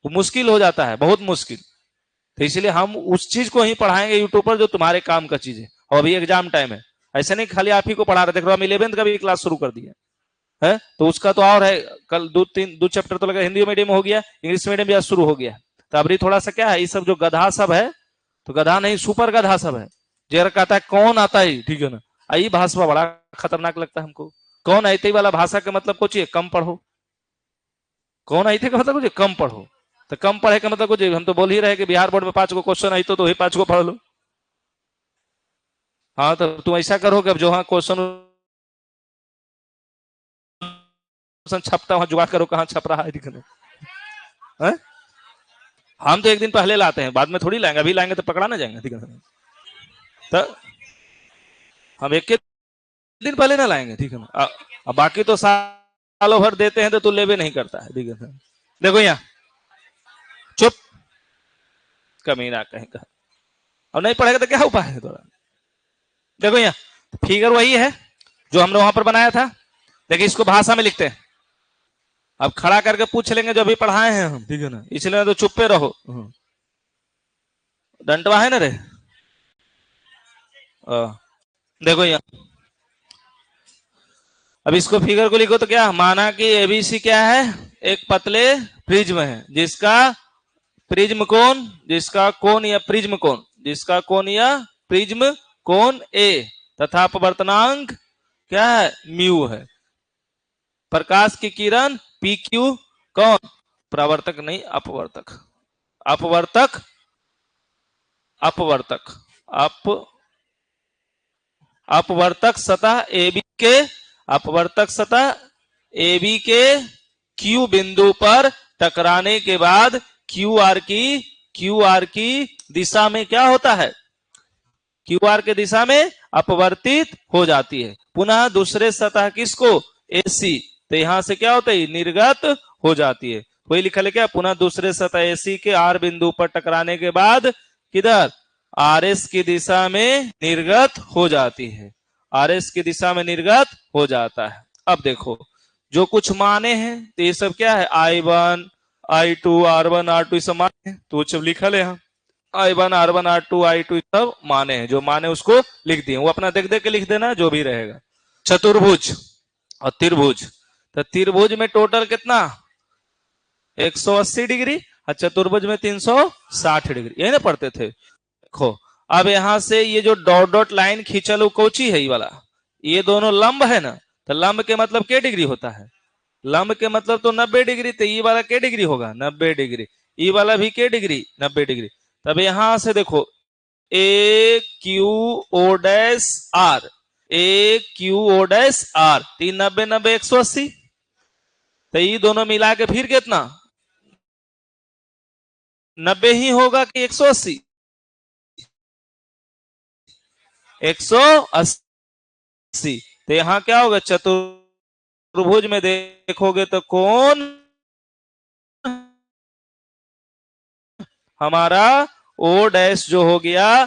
वो मुश्किल हो जाता है, बहुत मुश्किल। तो इसलिए हम उस चीज को ही पढ़ाएंगे यूट्यूब पर जो तुम्हारे काम का चीज है। और अभी एग्जाम टाइम है, ऐसे नहीं खाली आप ही को पढ़ा रहे, देख रहे हो हम 11th का भी क्लास शुरू कर दिया है, तो उसका तो और है, कल 2 चैप्टर तो लगा, हिंदी मीडियम हो गया, इंग्लिश मीडियम भी आज शुरू हो गया। तो अभी थोड़ा सा क्या है, ये सब जो गधा सब है, तो गधा नहीं सुपर गधा सब है, जरा कहता है कौन आता है, ठीक है ना, आई भाषा बड़ा खतरनाक लगता है हमको। कौन आते वाला भाषा का मतलब कुछ कम पढ़ो, कौन आते का मतलब कुछ कम पढ़ो, तो कम पढ़े का मतलब कुछ, हम तो बोल ही रहे कि बिहार बोर्ड में 5 गो क्वेश्चन आई तो वही 5 को पढ़ लो। हाँ, तो तुम ऐसा करो कि अब जो हाँ क्वेश्चन छपता वहां जुगाड़ करो, कहाँ छप रहा है दिखने। हम तो एक दिन पहले लाते हैं, बाद में थोड़ी लाएंगे, अभी लाएंगे तो पकड़ा ना जाएंगे, ठीक है। तो हम एक दिन पहले ना लाएंगे, ठीक है ना। अब बाकी तो सालों भर देते हैं तो तू लेवे नहीं करता है, ठीक है। देखो यहाँ चुप, कमीना कहीं का, अब नहीं पढ़ेगा तो क्या उपाय है थोड़ा। देखो यहाँ फिगर वही है जो हमने वहां पर बनाया था, देखिए इसको भाषा में लिखते हैं। अब खड़ा करके पूछ लेंगे जो अभी पढ़ाए हैं हम, ठीक है ना, इसलिए तो चुप्पे रहो, डंटवा है ना रे। देखो यहाँ अब इसको फिगर को लिखो तो क्या, माना कि एबीसी क्या है, एक पतले प्रिज्म है जिसका प्रिज्म कोण, जिसका कोण या प्रिज्म कोण, जिसका कोण या प्रिज्म कोण ए तथा अपवर्तनांक क्या है, म्यू है। प्रकाश की किरण पी क्यू, कौन, प्रवर्तक नहीं अपवर्तक, अपवर्तक अपवर्तक अपवर्तक सतह AB के, अपवर्तक सतह AB के Q बिंदु पर टकराने के बाद QR की दिशा में क्या होता है, QR के दिशा में अपवर्तित हो जाती है। पुनः दूसरे सतह किसको, AC, तो यहां से क्या होता है, निर्गत हो जाती है। वही लिखा है क्या, पुनः दूसरे सतह AC के R बिंदु पर टकराने के बाद किधर, RS की दिशा में निर्गत हो जाती है, RS की दिशा में निर्गत हो जाता है। अब देखो जो कुछ माने हैं तो ये सब क्या है, I1 I2 R1 R2 सब माने हैं, तो सब लिखा है यहाँ, I1 R1 R2 I2 सब माने हैं, जो माने उसको लिख दिए, वो अपना देख देख के लिख देना जो भी रहेगा। चतुर्भुज और त्रिभुज, तो त्रिभुज में टोटल कितना 180 डिग्री और चतुर्भुज में 360 डिग्री, यही ना पढ़ते थे। देखो अब यहां से ये जो डॉट डॉट लाइन खींचल कोची है, ये वाला, ये दोनों लंब है ना, तो लंब के मतलब क्या डिग्री होता है, लंब के मतलब तो 90 डिग्री, तो ये वाला क्या डिग्री होगा 90 डिग्री, ये वाला भी क्या डिग्री 90 डिग्री। तब यहां से देखो A Q O dash R, A Q O dash R, 3 90 90 180, तो ये दोनों मिला के फिर कितना 90 ही होगा कि 180, 180। तो यहां क्या होगा, चतुर्भुज में देखोगे तो कौन हमारा ओ डैश जो हो गया,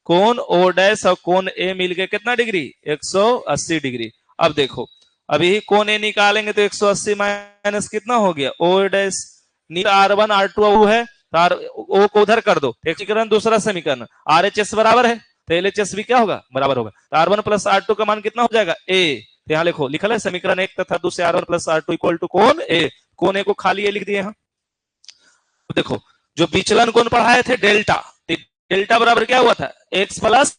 कोण ओ डैश और कोण ए मिलके कितना डिग्री 180 डिग्री। अब देखो अभी कोण ए निकालेंगे तो 180 माइनस कितना हो गया ओ डैश, R1 R2 है तो ओ को उधर कर दो, एक समीकरण दूसरा समीकरण RHS बराबर है तो LHS भी क्या होगा बराबर होगा, तो R1 प्लस R2 का मान कितना हो जाएगा A, तो यहाँ लिखो लिखा है समीकरण 1 तथा दूसरे R1 plus R2 equal to कोण A, कोण A को खाली A लिख दिए यहाँ। देखो जो विचलन कोण पढ़ाए थे डेल्टा, डेल्टा बराबर क्या हुआ था x प्लस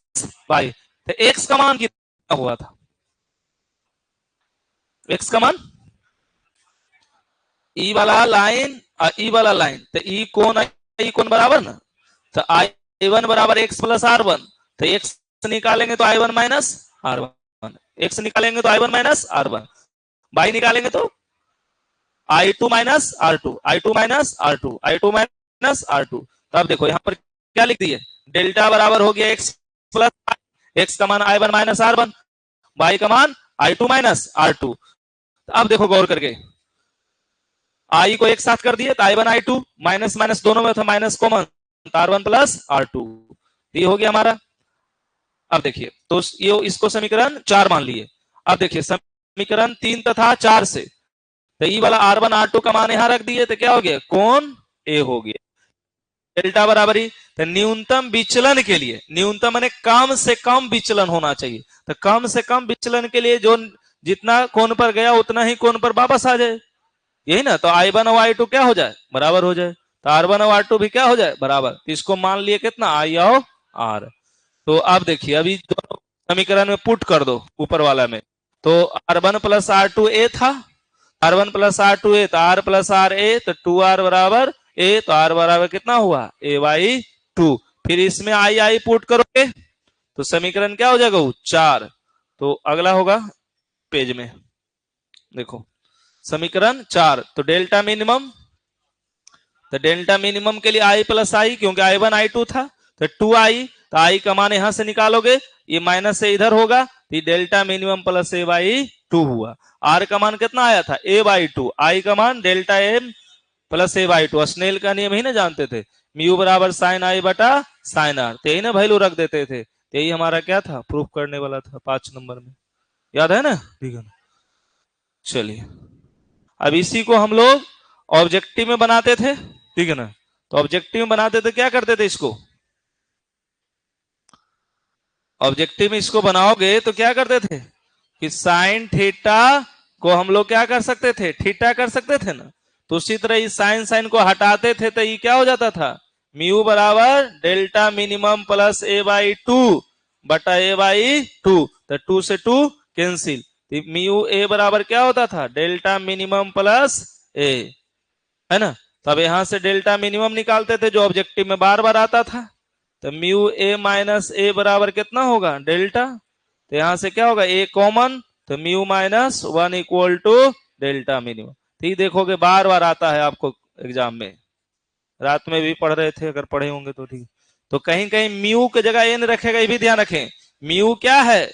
वाई, तो x का मान कितना हुआ था, x का मान ई वाला लाइन और ई वाला लाइन, तो ई कोण बराबर ना, तो आई I1 बराबर x प्लस R1, तो x निकालेंगे तो I1 माइनस R1, x निकालेंगे तो I1 माइनस R1, y निकालेंगे तो I2 minus R2, I2 minus R2, I2 minus R2। तो अब देखो यहाँ पर क्या लिख दिए, डेल्टा बराबर हो गया x प्लस, x का मान I1 माइनस R1, y का मान I2 माइनस R2। तो अब देखो गौर करके, I को एक साथ कर दिए तो I1 I2 माइनस माइनस दोनों में था minus common, R1 plus R2, ये हो गया हमारा। अब देखिए तो ये इसको समीकरण 4 मान लिए। अब देखिए समीकरण 3 तथा 4 से तो ये वाला R1 R2 का मान यहां रख दिए तो क्या हो गया, कोण A हो गया। डेल्टा बराबर ही, तो न्यूनतम विचलन के लिए, न्यूनतम माने कम से कम विचलन होना चाहिए, तो कम से कम विचलन के लिए जो जितना कोण पर गया उतना ही कोण पर वापस आ जाए, यही ना। तो I1 और I2 क्या हो जाए, बराबर हो जाए, तो R1 और R2 भी क्या हो जाए, बराबर। तो इसको मान लिए कितना, I और R। तो अब देखिए अभी दोनों समीकरण में पुट कर दो ऊपर वाला में, तो R1 प्लस R2 A था, R1 प्लस R2 A, तो R प्लस R A, तो 2R बराबर A, तो R बराबर कितना हुआ, A/2। फिर इसमें I पुट करोगे तो समीकरण क्या हो जाएगा, 4। तो अगला होगा पेज में देखो समीकरण 4, तो डेल्टा मिनिमम, तो डेल्टा मिनिमम के लिए I प्लस I, क्योंकि I1 I2 था तो 2I, तो I का मान यहां से निकालोगे, ये माइनस से इधर होगा, तो डेल्टा मिनिमम प्लस A/2 हुआ। R का मान कितना आया था, A/2, I का मान delta M plus A/2। Snail का नियम ही ना जानते थे, म्यू बराबर साइन I बटा साइन R, तो यही ना वैल्यू रख देते थे। यही हमारा क्या था, प्रूफ करने वाला था 5 नंबर में, याद है ना, ठीक है ना। चलिए अब इसी को हम लोग ऑब्जेक्टिव में बनाते थे, ठीक है ना। तो ऑब्जेक्टिव में बनाते थे, क्या करते थे, इसको ऑब्जेक्टिव में इसको बनाओगे तो क्या करते थे कि साइन थीटा को हम लोग क्या कर सकते थे, थीटा कर सकते थे ना। तो उसी तरह इस साइन साइन को हटाते थे तो ये क्या हो जाता था, म्यू बराबर डेल्टा मिनिमम प्लस A/2 बटा A/2, तो 2 से 2 कैंसिल, तो म्यू A बराबर क्या होता था, डेल्टा मिनिमम प्लस A, है ना। तब यहां से डेल्टा मिनिमम निकालते थे जो ऑब्जेक्टिव में बार बार आता था, तो म्यू A माइनस A बराबर कितना होगा, डेल्टा। तो यहां से क्या होगा, A कॉमन, तो mu minus 1 equal to delta minimum. ठीक, देखोगे बार बार आता है आपको एग्जाम में, रात में भी पढ़ रहे थे अगर पढ़े होंगे तो ठीक। तो कहीं कहीं म्यू की जगह एन रखेगा, ये भी ध्यान रखें। म्यू क्या है,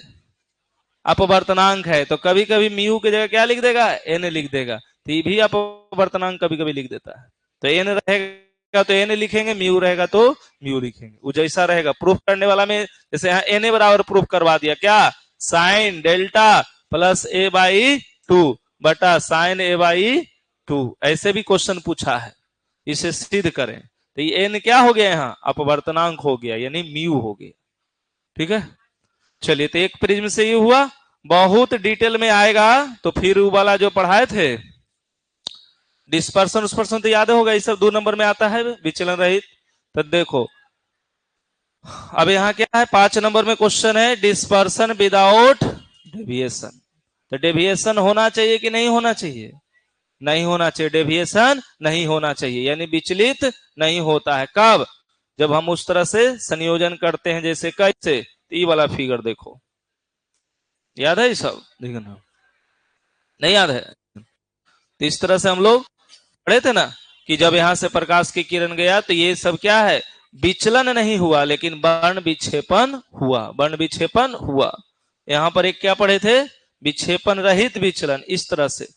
अपवर्तनांक है, तो कभी कभी म्यू की जगह क्या लिख देगा, एन लिख देगा, तो ये भी अपवर्तनांक कभी कभी लिख देता है। तो एन रहेगा तो एन लिखेंगे, म्यू रहेगा तो म्यू लिखेंगे, वो जैसा रहेगा। प्रूफ करने वाला में जैसे यहाँ एन बराबर प्रूफ करवा दिया, क्या, साइन डेल्टा प्लस A/2 बटा साइन A/2, ऐसे भी क्वेश्चन पूछा है, इसे सिद्ध करें। तो ये एन क्या हो गया, यहाँ अपवर्तनांक हो गया, यानी म्यू हो गया, ठीक है। चलिए तो एक प्रिज्म से ये हुआ, बहुत डिटेल में आएगा तो फिर वो वाला जो पढ़ाए थे डिस्पर्सन, उस पर्सन तो याद होगा, ये सब 2 नंबर में आता है विचलन रहित। तो देखो अब यहाँ क्या है, 5 नंबर में क्वेश्चन है डिस्पर्सन विदाउट डेविएशन। तो डेविएशन होना चाहिए कि नहीं होना चाहिए, नहीं होना चाहिए, डेविएशन नहीं होना चाहिए, यानी विचलित नहीं होता है। कब, जब हम उस तरह से संयोजन करते हैं, जैसे कैसे, ये वाला फिगर देखो, याद है ये सब, देखना नहीं याद है। तो इस तरह से हम लोग पढ़े थे ना कि जब यहां से प्रकाश की किरण गया तो ये सब क्या है, विचलन नहीं हुआ लेकिन वर्ण विक्षेपण हुआ, वर्ण विक्षेपण हुआ। यहां पर एक क्या पढ़े थे, विक्षेपण रहित विचलन, इस तरह से।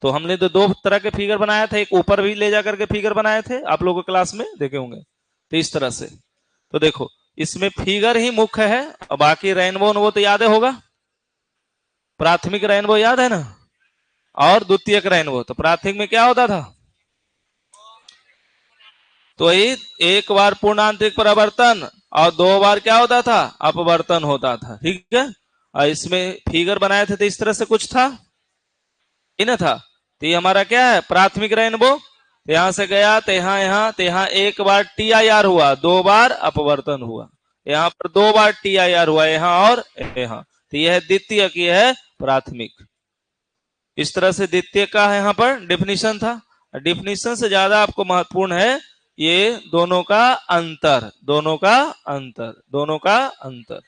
तो हमने तो 2 तरह के फिगर बनाया था, एक ऊपर भी ले जाकर के फिगर बनाए थे, आप लोगों को क्लास में देखे होंगे। तो इस तरह से, तो देखो इसमें फिगर ही मुख्य है, और बाकी रेनबो वो तो याद होगा, प्राथमिक रेनबो याद है ना, और द्वितीयक रेनबो। तो प्राथमिक में क्या होता था, तो एक बार पूर्ण आंतरिक परावर्तन और 2 बार क्या होता था, अपवर्तन होता था, ठीक है। और इसमें फिगर बनाए थे तो इस तरह से कुछ था, ही ना था। तो ये हमारा क्या है, प्राथमिक रेनबो, तो यहां से गया तो यहाँ तो यहाँ एक बार TIR हुआ, 2 बार अपवर्तन हुआ, यहाँ पर 2 बार TIR हुआ, यहाँ और यहाँ। तो यह द्वितीय की है प्राथमिक, इस तरह से द्वितीय का है यहाँ पर डेफिनेशन था। डेफिनेशन से ज्यादा आपको महत्वपूर्ण है ये दोनों का अंतर, दोनों का अंतर, दोनों का अंतर।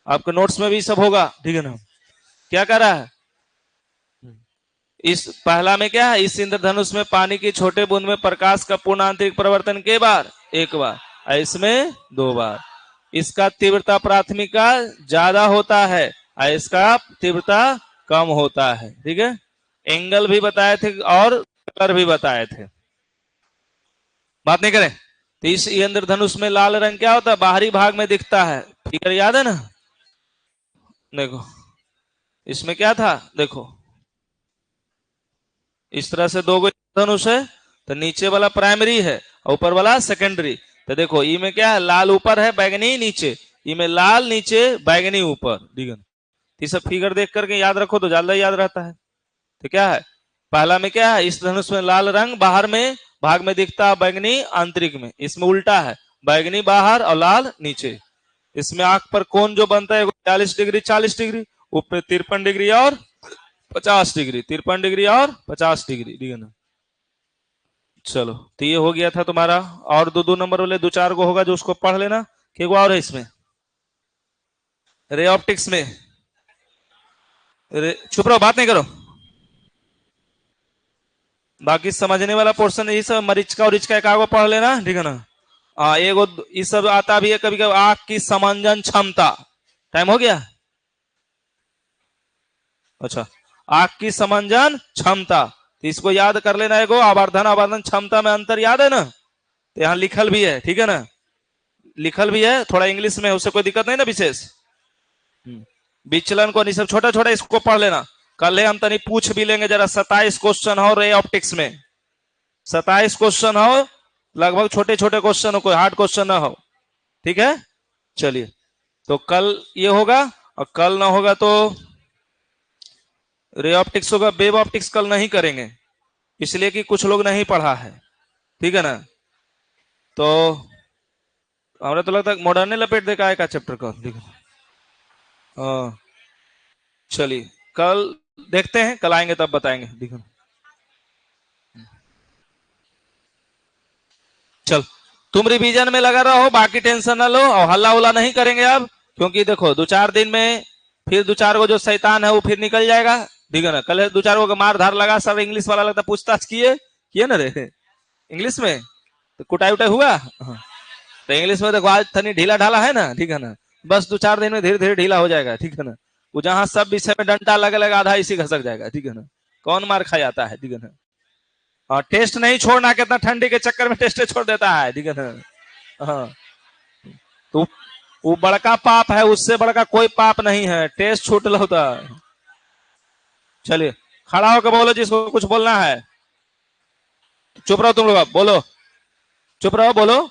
आपके नोट्स में भी सब होगा, ठीक है ना। क्या कर रहा है इस पहला में, क्या है, इस इंद्रधनुष में पानी की छोटे बूंद में प्रकाश का पूर्ण आंतरिक परिवर्तन के बार, एक बार, इसमें 2 बार। इसका तीव्रता प्राथमिक का ज्यादा होता है, इसका तीव्रता कम होता है, ठीक है। एंगल भी बताए थे और कलर भी बताए थे, बात नहीं करें। तो इस इंद्रधनुष में लाल रंग क्या होता है, बाहरी भाग में दिखता है, फिगर याद है ना। देखो इसमें क्या था, देखो इस तरह से 2 धनुष है, तो नीचे वाला प्राइमरी है और ऊपर वाला सेकेंडरी। तो देखो ई में क्या है, लाल ऊपर है बैगनी नीचे, ई में लाल नीचे बैगनी ऊपर, ठीक है। ये सब फिगर देख करके याद रखो तो ज्यादा याद रहता है। तो क्या है, पहला में क्या है, इस धनुष में लाल रंग बाहर में भाग में दिखता है, बैगनी आंतरिक में। इसमें उल्टा है, बैगनी बाहर और लाल नीचे। इसमें आंख पर कोण जो बनता है 40 डिग्री 40 डिग्री, ऊपर 53 डिग्री और 50 डिग्री, 53 डिग्री और 50 डिग्री, ठीक है ना। चलो तो ये हो गया था तुम्हारा। और 2-2 नंबर वाले 2-4 को होगा जो उसको पढ़ लेना। क्या और है इसमें, रे ऑप्टिक्स में, चुप रहो बात नहीं करो। बाकी समझने वाला पोर्शन यही सब, मरीचिका और रिचका का पढ़ लेना, ठीक है ना। एगो ये सब आता भी है कभी कभी, आंख की समंजन क्षमता। टाइम हो गया, अच्छा, आंख की समंजन क्षमता, तो इसको याद कर लेना। एगो आवर्धन आवर्धन क्षमता में अंतर याद है ना, तो यहाँ लिखल भी है, ठीक है ना, लिखल भी है थोड़ा इंग्लिश में, उससे कोई दिक्कत नहीं ना विशेष। विचलन को नहीं, सब छोटा छोटा इसको पढ़ लेना। कल हम तनी पूछ भी लेंगे जरा, 27 क्वेश्चन हो रे ऑप्टिक्स में, 27 क्वेश्चन हो लगभग, छोटे छोटे क्वेश्चन हो, कोई हार्ड क्वेश्चन ना हो, ठीक है। चलिए तो कल ये होगा, और कल ना होगा तो रे ऑप्टिक्स होगा। वेव ऑप्टिक्स कल नहीं करेंगे, इसलिए कि कुछ लोग नहीं पढ़ा है, ठीक है ना। तो हमें तो लगता है मॉडर्न लपेट देखा है का चैप्टर का, ठीक है। हाँ चलिए कल देखते हैं, कल आएंगे तब बताएंगे, ठीक है। चल तुम रिवीजन में लगा रहो, बाकी टेंशन ना लो, और हल्ला उल्ला नहीं करेंगे अब, क्योंकि देखो 2-4 दिन में फिर 2-4 को जो शैतान है वो फिर निकल जाएगा, ठीक है ना। कल 2-4 को मार धार लगा, सब इंग्लिश वाला लगता पूछताछ किए किए ना रे इंग्लिश में, तो कुटाई उटाई हुआ। हाँ। तो इंग्लिश में देखो आज थनी ढीला ढाला है ना, ठीक है ना। बस 2-4 दिन में धीरे धीरे ढीला हो जाएगा, ठीक है ना। वो जहां सब विषय में डंडा लगे लगा आधा इसी घसक जाएगा, ठीक है ना। कौन मार खा जाता है, ठीक है ना। हाँ टेस्ट नहीं छोड़ना, कितना ठंडी के चक्कर में टेस्ट छोड़ देता है, ठीक है ना। हाँ तो वो बड़का पाप है, उससे बड़का कोई पाप नहीं है, टेस्ट छूट लो तो। चलिए खड़ा होकर बोलो जिसको कुछ बोलना है, चुप रहो तुम लोग, बोलो, चुप रहो बोलो।